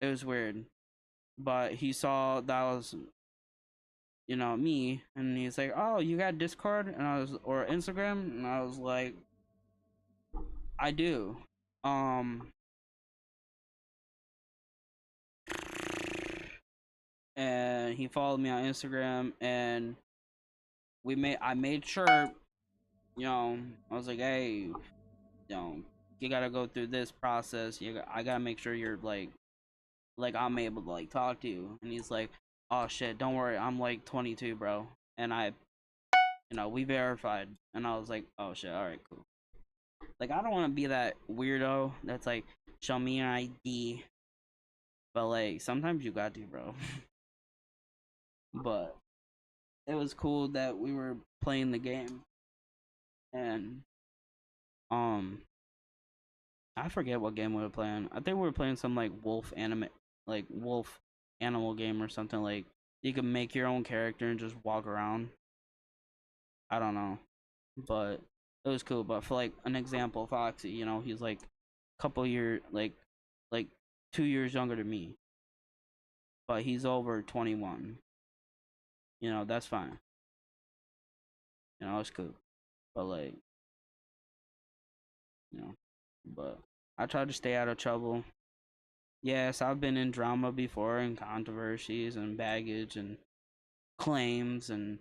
It was weird, but he saw that was me, and he's like, "Oh, you got Discord?" And I was or Instagram, and I was like, "I do." Um, and he followed me on Instagram, and I made sure, I was like, "Hey, you gotta go through this process. I gotta make sure you're like I'm able to like talk to you." And he's like, "Oh shit, don't worry, I'm like 22, bro." And we verified, and I was like, "Oh shit, all right, cool." Like I don't want to be that weirdo that's like, "Show me your ID," but like sometimes you got to, bro. But it was cool that we were playing the game, and um, I forget what game we were playing. I think we were playing some like wolf animal game or something. Like you can make your own character and just walk around. I don't know, but it was cool. But for like an example, Foxy, he's like a couple years, like 2 years younger than me, but he's over 21. That's fine. It's cool. But like, you know, but I try to stay out of trouble. Yes, I've been in drama before and controversies and baggage and claims and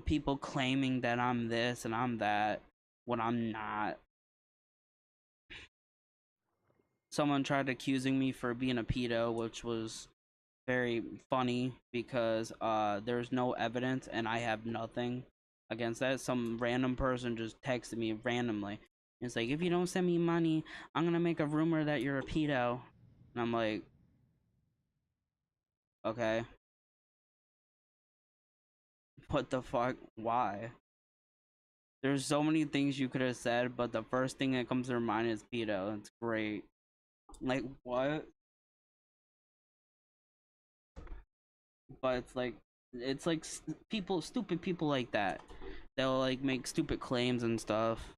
people claiming that I'm this and I'm that when I'm not. Someone tried accusing me for being a pedo, which was very funny because there's no evidence and I have nothing against that. Some random person just texted me randomly. It's like, if you don't send me money, I'm gonna make a rumor that you're a pedo. And I'm like, okay, what the fuck? Why? There's so many things you could have said, but the first thing that comes to your mind is pedo. It's great. Like, what? But it's like stupid people like that. They'll like make stupid claims and stuff.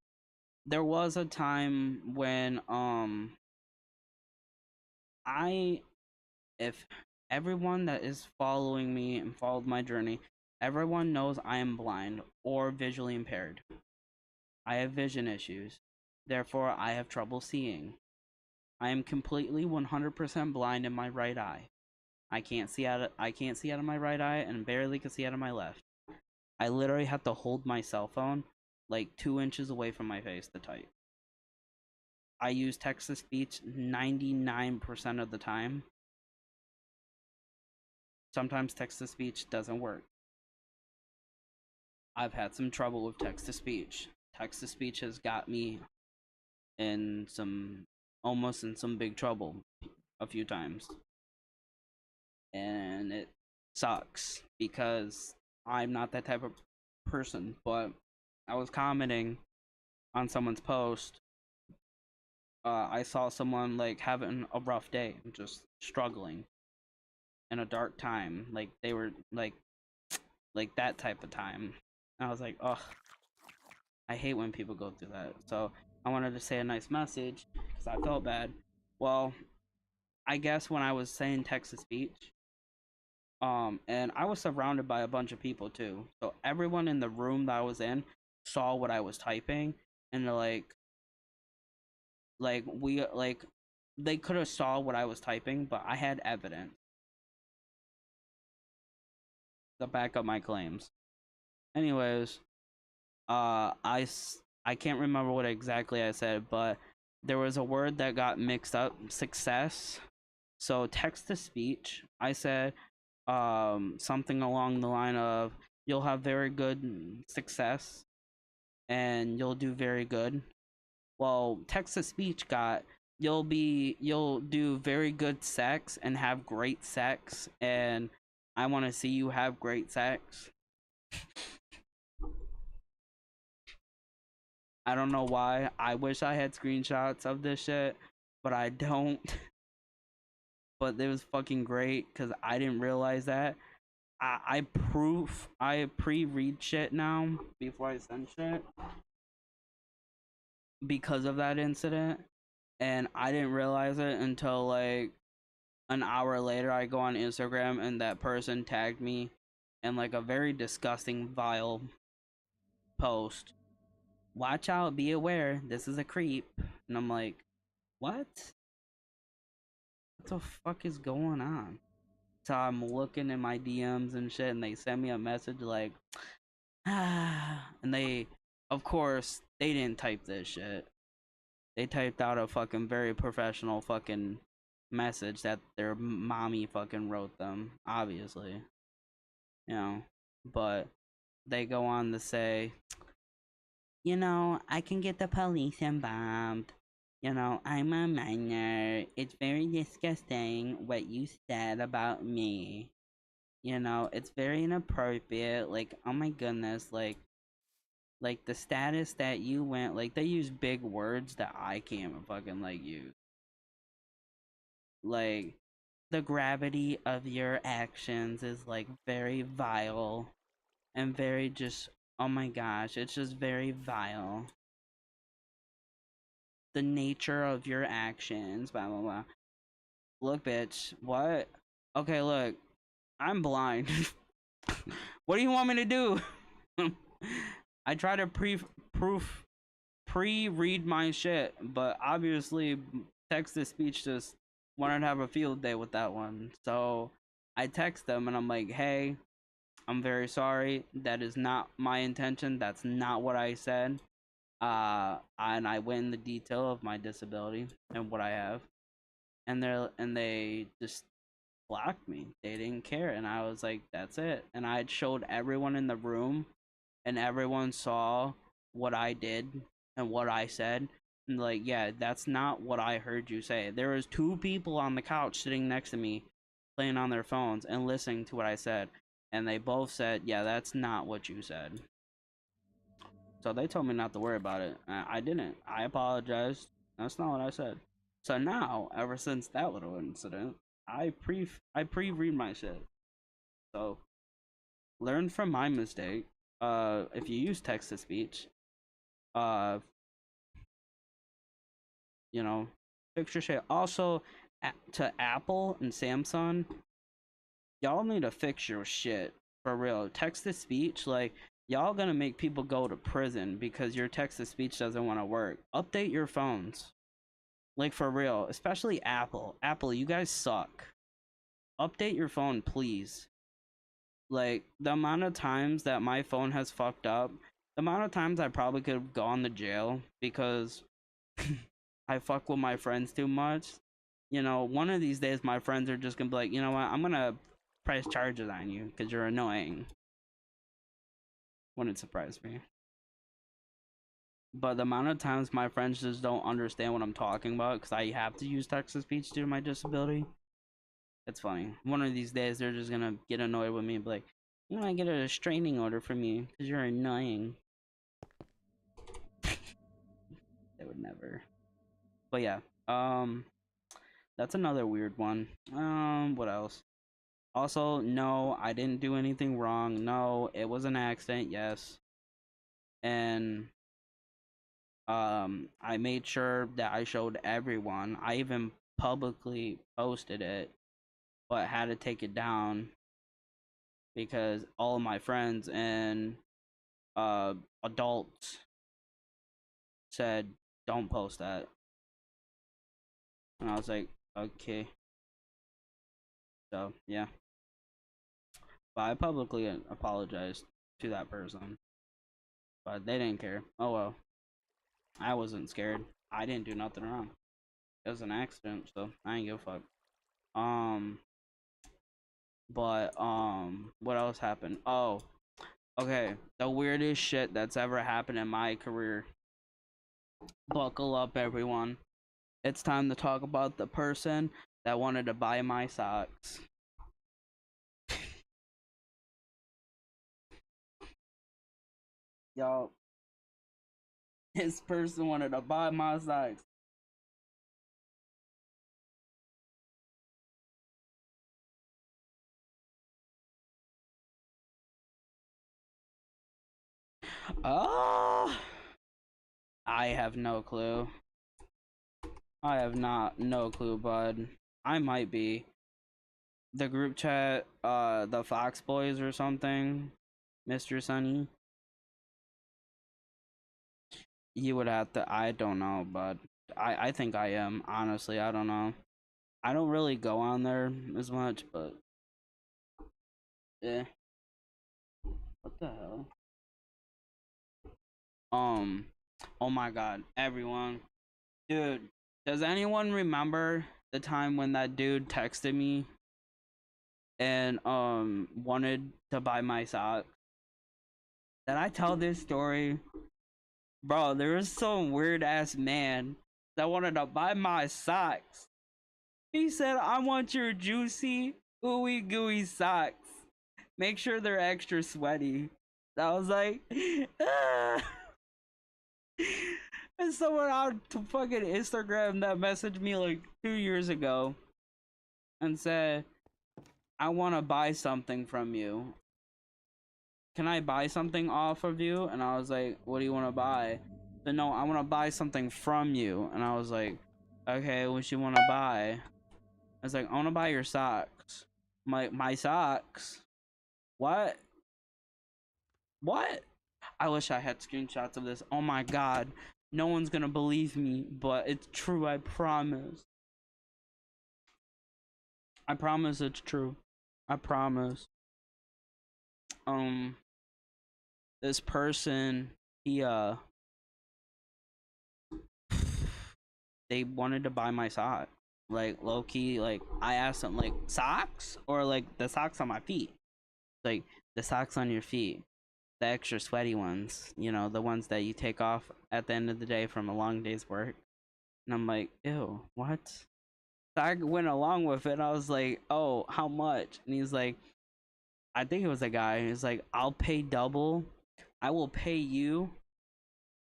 There was a time when I if everyone that is following me and followed my journey, everyone knows I am blind or visually impaired. I have vision issues. Therefore, I have trouble seeing. I am completely 100% blind in my right eye. I can't see out of my right eye and barely can see out of my left. I literally have to hold my cell phone like 2 inches away from my face to type. I use text to speech 99% of the time. Sometimes text to speech doesn't work. I've had some trouble with text to speech. Text to speech has got me in almost in some big trouble a few times. And it sucks because I'm not that type of person. But I was commenting on someone's post. I saw someone like having a rough day, just struggling in a dark time. Like they were like that type of time. And I was like, oh, I hate when people go through that. So I wanted to say a nice message because I felt bad. Well, I guess when I was saying text to speech, and I was surrounded by a bunch of people too. So everyone in the room that I was in saw what I was typing, and they're like we like they could have saw what I was typing, but I had evidence to back up my claims. Anyways, I can't remember what exactly I said, but there was a word that got mixed up, success. So text to speech, I said something along the line of, you'll have very good success and you'll do very good. Well, text to speech got, you'll do very good sex and have great sex, and I want to see you have great sex. I don't know why. I wish I had screenshots of this shit, but I don't. But it was fucking great because I didn't realize that. I pre-read shit now before I send shit because of that incident, and I didn't realize it until like an hour later. I go on Instagram and that person tagged me in like a very disgusting, vile post. Watch out, be aware, this is a creep. And I'm like, what? What the fuck is going on? So I'm looking in my DMs and shit, and they send me a message like, and they, of course, they didn't type this shit. They typed out a fucking very professional fucking message that their mommy fucking wrote them, obviously, you know. But they go on to say, I can get the police involved. I'm a minor. It's very disgusting what you said about me. It's very inappropriate. Like, oh my goodness, like the status that you went, like they use big words that I can't fucking like use. Like the gravity of your actions is like very vile and very just, oh my gosh, it's just very vile. The nature of your actions, blah blah blah. Look, bitch, what? Okay, look, I'm blind. What do you want me to do? I try to pre-read my shit, but obviously text to speech just wanted to have a field day with that one. So I text them and I'm like, "Hey, I'm very sorry. That is not my intention. That's not what I said." And I went in the detail of my disability and what I have, and they just blocked me. They didn't care, and I was like, "That's it." And I showed everyone in the room, and everyone saw what I did and what I said. And like, yeah, that's not what I heard you say. There was two people on the couch sitting next to me, playing on their phones and listening to what I said, and they both said, "Yeah, that's not what you said." So they told me not to worry about it. I didn't. I apologized. That's not what I said. So now, ever since that little incident, I pre-read my shit. So learn from my mistake. If you use text to speech, uh, you know, fix your shit. Also, to Apple and Samsung, y'all need to fix your shit for real. Text to speech, like y'all gonna make people go to prison because your text to speech doesn't want to work. Update your phones, like for real. Especially Apple. Apple, you guys suck. Update your phone, please. Like the amount of times that my phone has fucked up, the amount of times I probably could have gone to jail because I fuck with my friends too much. One of these days my friends are just gonna be like, you know what, I'm gonna press charges on you because you're annoying. Wouldn't surprise me. But the amount of times my friends just don't understand what I'm talking about because I have to use text to speech due to my disability, it's funny. One of these days they're just gonna get annoyed with me and be like, I'm gonna get a restraining order from you because you're annoying. They would never. But yeah, that's another weird one. What else? Also, no, I didn't do anything wrong. No, it was an accident, yes. And I made sure that I showed everyone. I even publicly posted it, but had to take it down because all of my friends and uh adults said don't post that. And I was like, okay. So, yeah. But I publicly apologized to that person. But they didn't care. Oh well. I wasn't scared. I didn't do nothing wrong. It was an accident, so I ain't give a fuck. Um, but what else happened? Oh, okay. The weirdest shit that's ever happened in my career. Buckle up, everyone. It's time to talk about the person that wanted to buy my socks. Y'all, This person wanted to buy my socks. Oh, I have no clue. I have no clue, bud. I might be. The group chat, the Fox Boys or something, Mr. Sunny. You would have to. I don't know, but I think I am. Honestly, I don't know. I don't really go on there as much, but yeah. What the hell? Um. Oh my God, everyone, dude. Does anyone remember the time when that dude texted me and wanted to buy my socks? Did I tell this story? Bro, there was some weird ass man that wanted to buy my socks. He said, I want your juicy, ooey gooey socks. Make sure they're extra sweaty. I was like, ah. And someone out to fucking Instagram that messaged me like 2 years ago and said, I want to buy something from you. Can I buy something off of you? And I was like, what do you want to buy? But no, I want to buy something from you. And I was like, okay, what you want to buy? I was like, I want to buy your socks. My socks? What? What? I wish I had screenshots of this. Oh my God. No one's gonna believe me, but it's true, I promise. I promise it's true. I promise. Um, this person, he, they wanted to buy my sock. Like, low key, like, I asked them, like, socks? Or, like, the socks on my feet? Like, the socks on your feet. The extra sweaty ones, you know, the ones that you take off at the end of the day from a long day's work. And I'm like, ew, what? So I went along with it. I was like, oh, how much? And he's like, I think it was a guy. He's like, I'll pay double. I will pay you,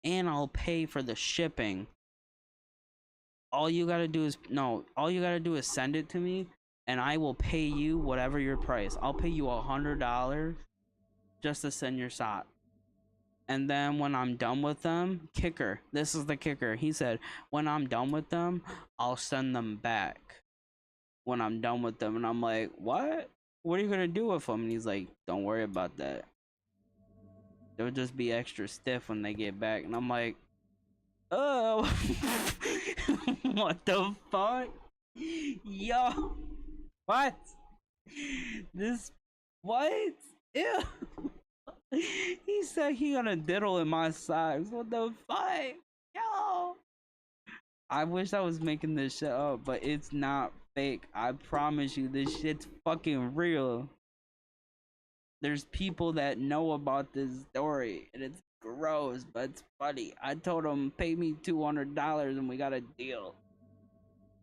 and I'll pay for the shipping. All you gotta do is no. All you gotta do is send it to me, and I will pay you whatever your price. I'll pay you $100 just to send your sock. And then when I'm done with them, kicker. This is the kicker. He said, when I'm done with them, I'll send them back. When I'm done with them, and I'm like, what? What are you gonna do with them? And he's like, don't worry about that. They'll just be extra stiff when they get back. And I'm like, oh, what the fuck? Yo, what? This, what? Ew. He said he gonna diddle in my socks. What the fuck? Yo. I wish I was making this shit up, but it's not fake. I promise you, this shit's fucking real. There's people that know about this story, and it's gross, but it's funny. I told him, pay me $200 and we got a deal.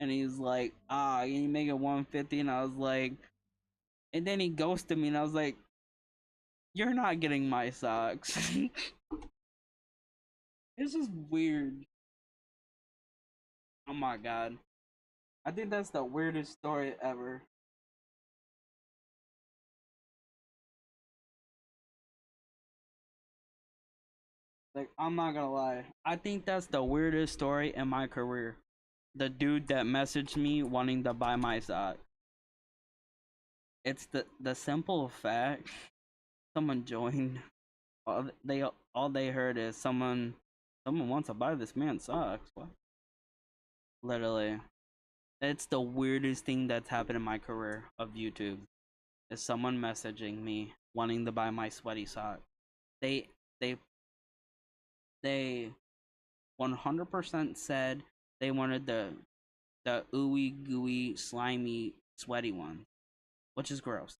And he's like, can you make it 150? And I was like, and then he ghosted me, and I was like, you're not getting my socks. It's just weird. Oh my God. I think that's the weirdest story ever. Like, I'm not gonna lie. I think that's the weirdest story in my career. The dude that messaged me wanting to buy my sock. It's the simple fact someone joined. All they heard is someone wants to buy this man's socks. What? Literally, it's the weirdest thing that's happened in my career of YouTube. Is someone messaging me wanting to buy my sweaty sock. They they they 100% said they wanted the ooey gooey slimy sweaty one, which is gross.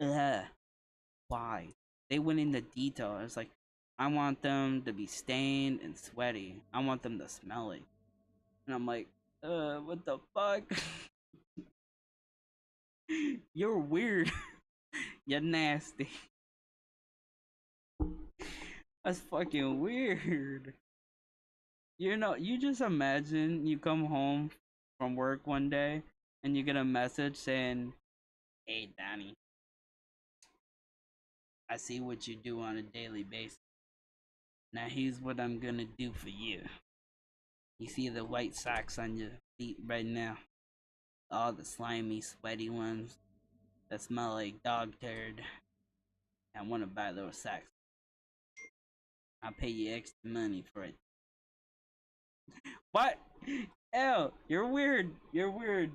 Ugh. Why? They went into detail. It's like, I want them to be stained and sweaty. I want them to smell it. And I'm like, what the fuck? You're weird. You're nasty. That's fucking weird. You just imagine you come home from work one day and you get a message saying, "Hey, Donnie, I see what you do on a daily basis. Now here's what I'm gonna do for you. You see the white socks on your feet right now? All the slimy, sweaty ones that smell like dog turd. I want to buy those socks. I'll pay you extra money for it." What? Ew, you're weird. You're weird.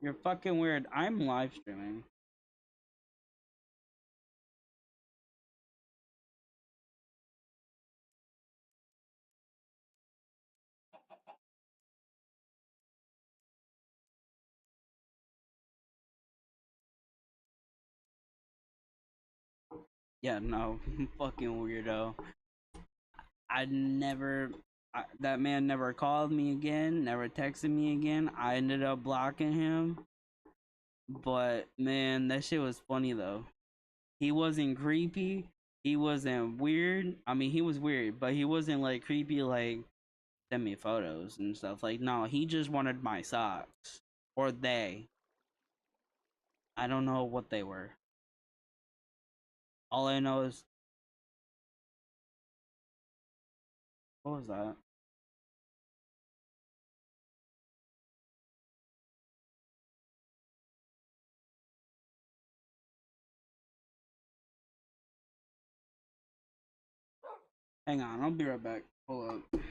You're fucking weird. I'm live streaming. Yeah, no, fucking weirdo. I never. That man never called me again, never texted me again. I ended up blocking him. But man, that shit was funny though. He wasn't creepy. He wasn't weird. I mean, he was weird, but he wasn't like creepy, like send me photos and stuff. Like, no, he just wanted my socks. Or they. I don't know what they were. All I know is, what was that? Hang on, I'll be right back. Hold up.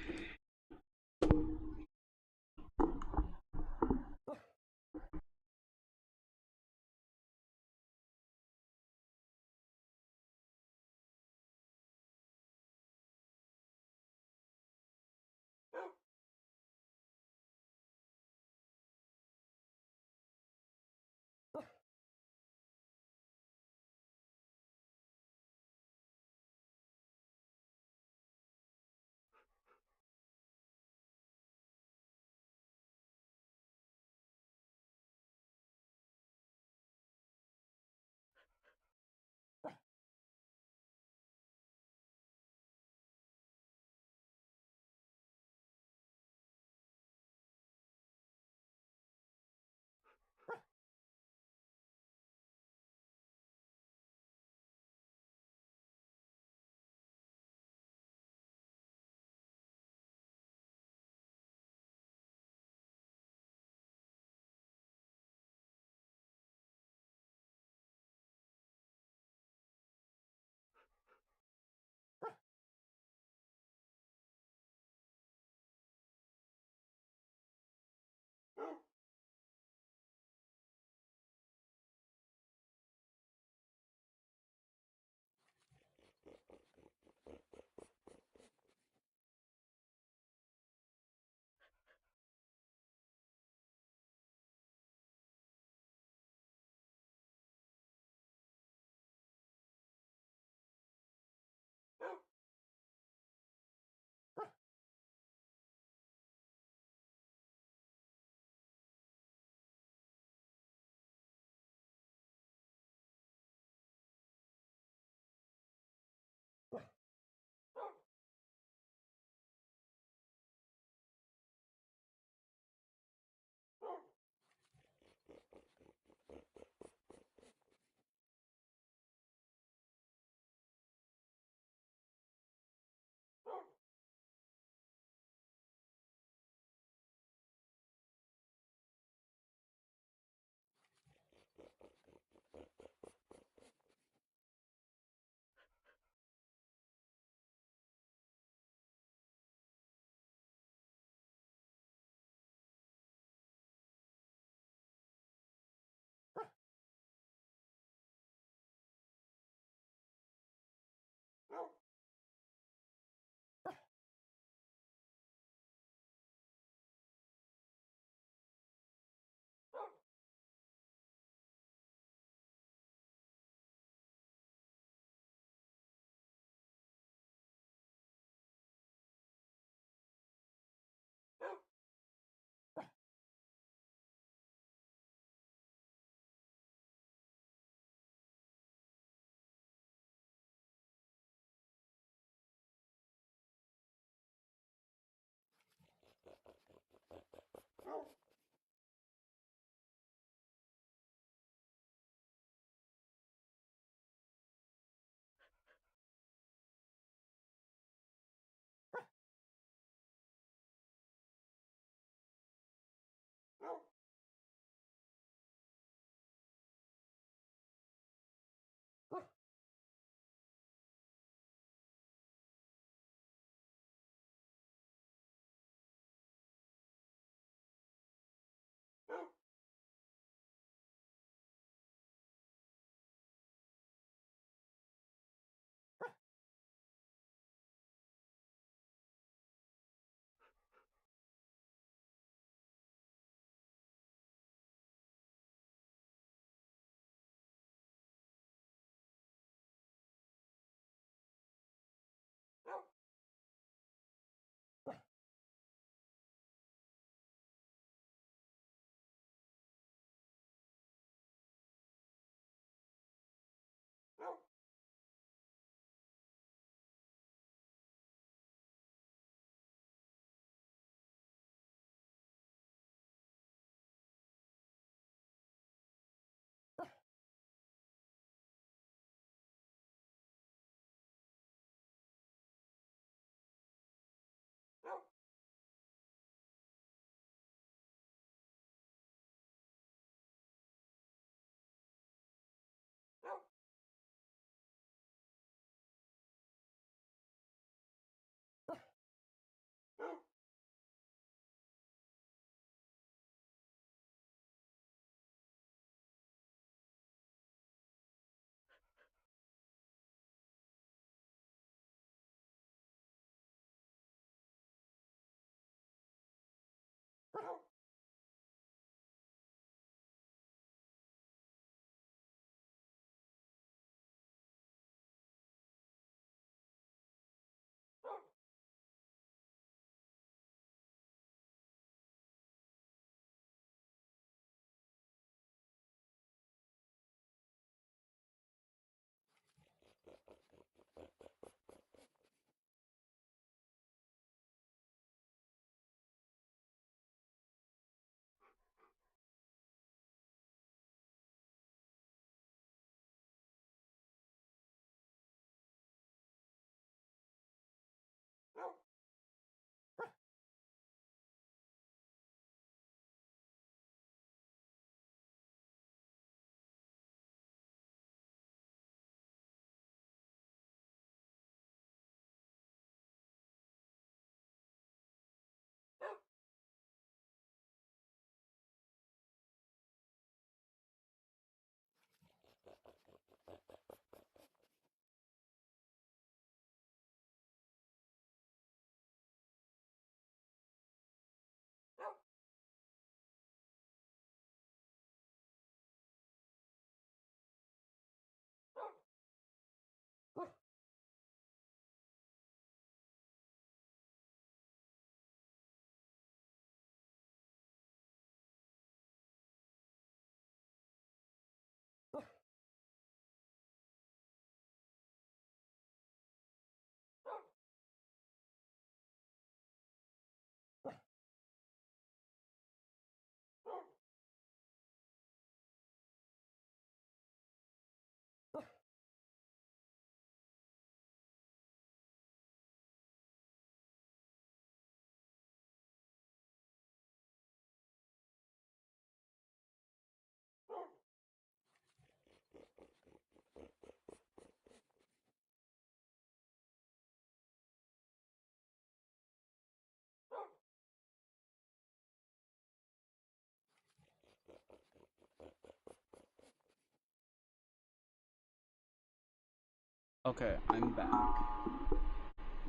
Okay, I'm back.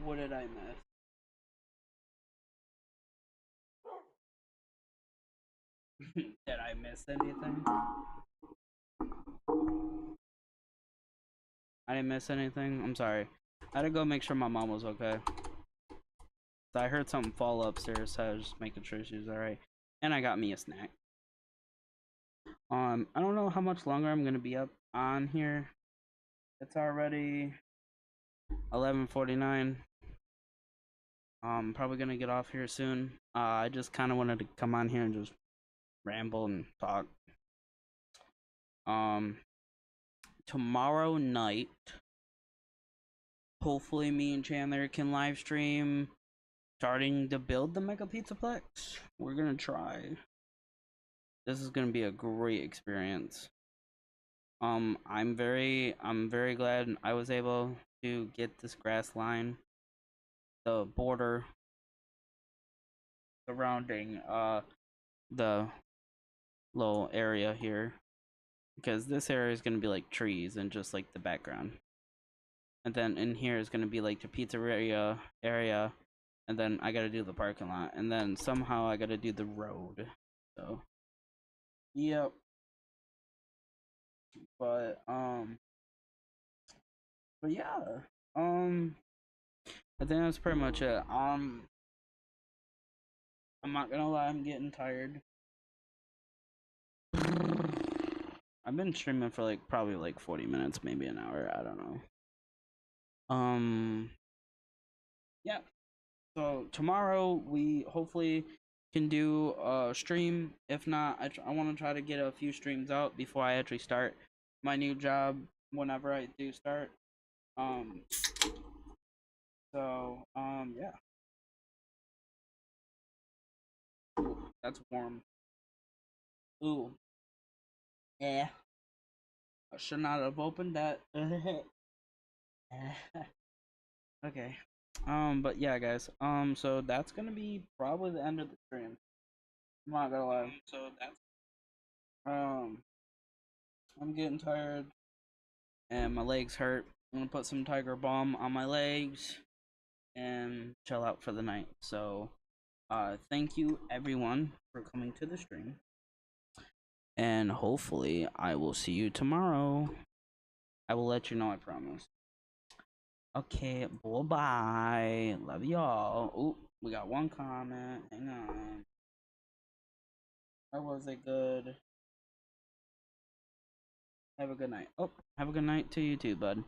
What did I miss? Did I miss anything? I didn't miss anything. I'm sorry. I had to go make sure my mom was okay. So I heard something fall upstairs, so I was just making sure she was alright. And I got me a snack. I don't know how much longer I'm gonna be up on here. It's already 11:49. Probably gonna get off here soon. I just kind of wanted to come on here and just ramble and talk. Um, Tomorrow night, hopefully me and Chandler can live stream starting to build the Mega Pizzaplex. We're gonna try. This is gonna be a great experience. I'm very glad I was able to get this grass line, the border surrounding the little area here, because this area is gonna be like trees and just like the background, and then in here is gonna be like the pizzeria area, and then I gotta do the parking lot, and then somehow I gotta do the road. So, yep. But but yeah, um, I think that's pretty much it. I'm not gonna lie, I'm getting tired. I've been streaming for like probably like 40 minutes, maybe an hour. I don't know. Um, yeah. So tomorrow we hopefully can do a stream. If not, I want to try to get a few streams out before I actually start my new job. Whenever I do start. Um. Yeah. Ooh, that's warm. Ooh. Yeah. I should not have opened that. Okay. But yeah, guys. So that's gonna be probably the end of the stream. I'm not gonna lie. Um, I'm getting tired and my legs hurt. I'm gonna put some Tiger Balm on my legs and chill out for the night. So, thank you everyone for coming to the stream, and hopefully I will see you tomorrow. I will let you know. I promise. Okay, bye bye. Love y'all. Ooh, we got one comment. Hang on. Or was it good? Have a good night. Oh, have a good night to you too, bud.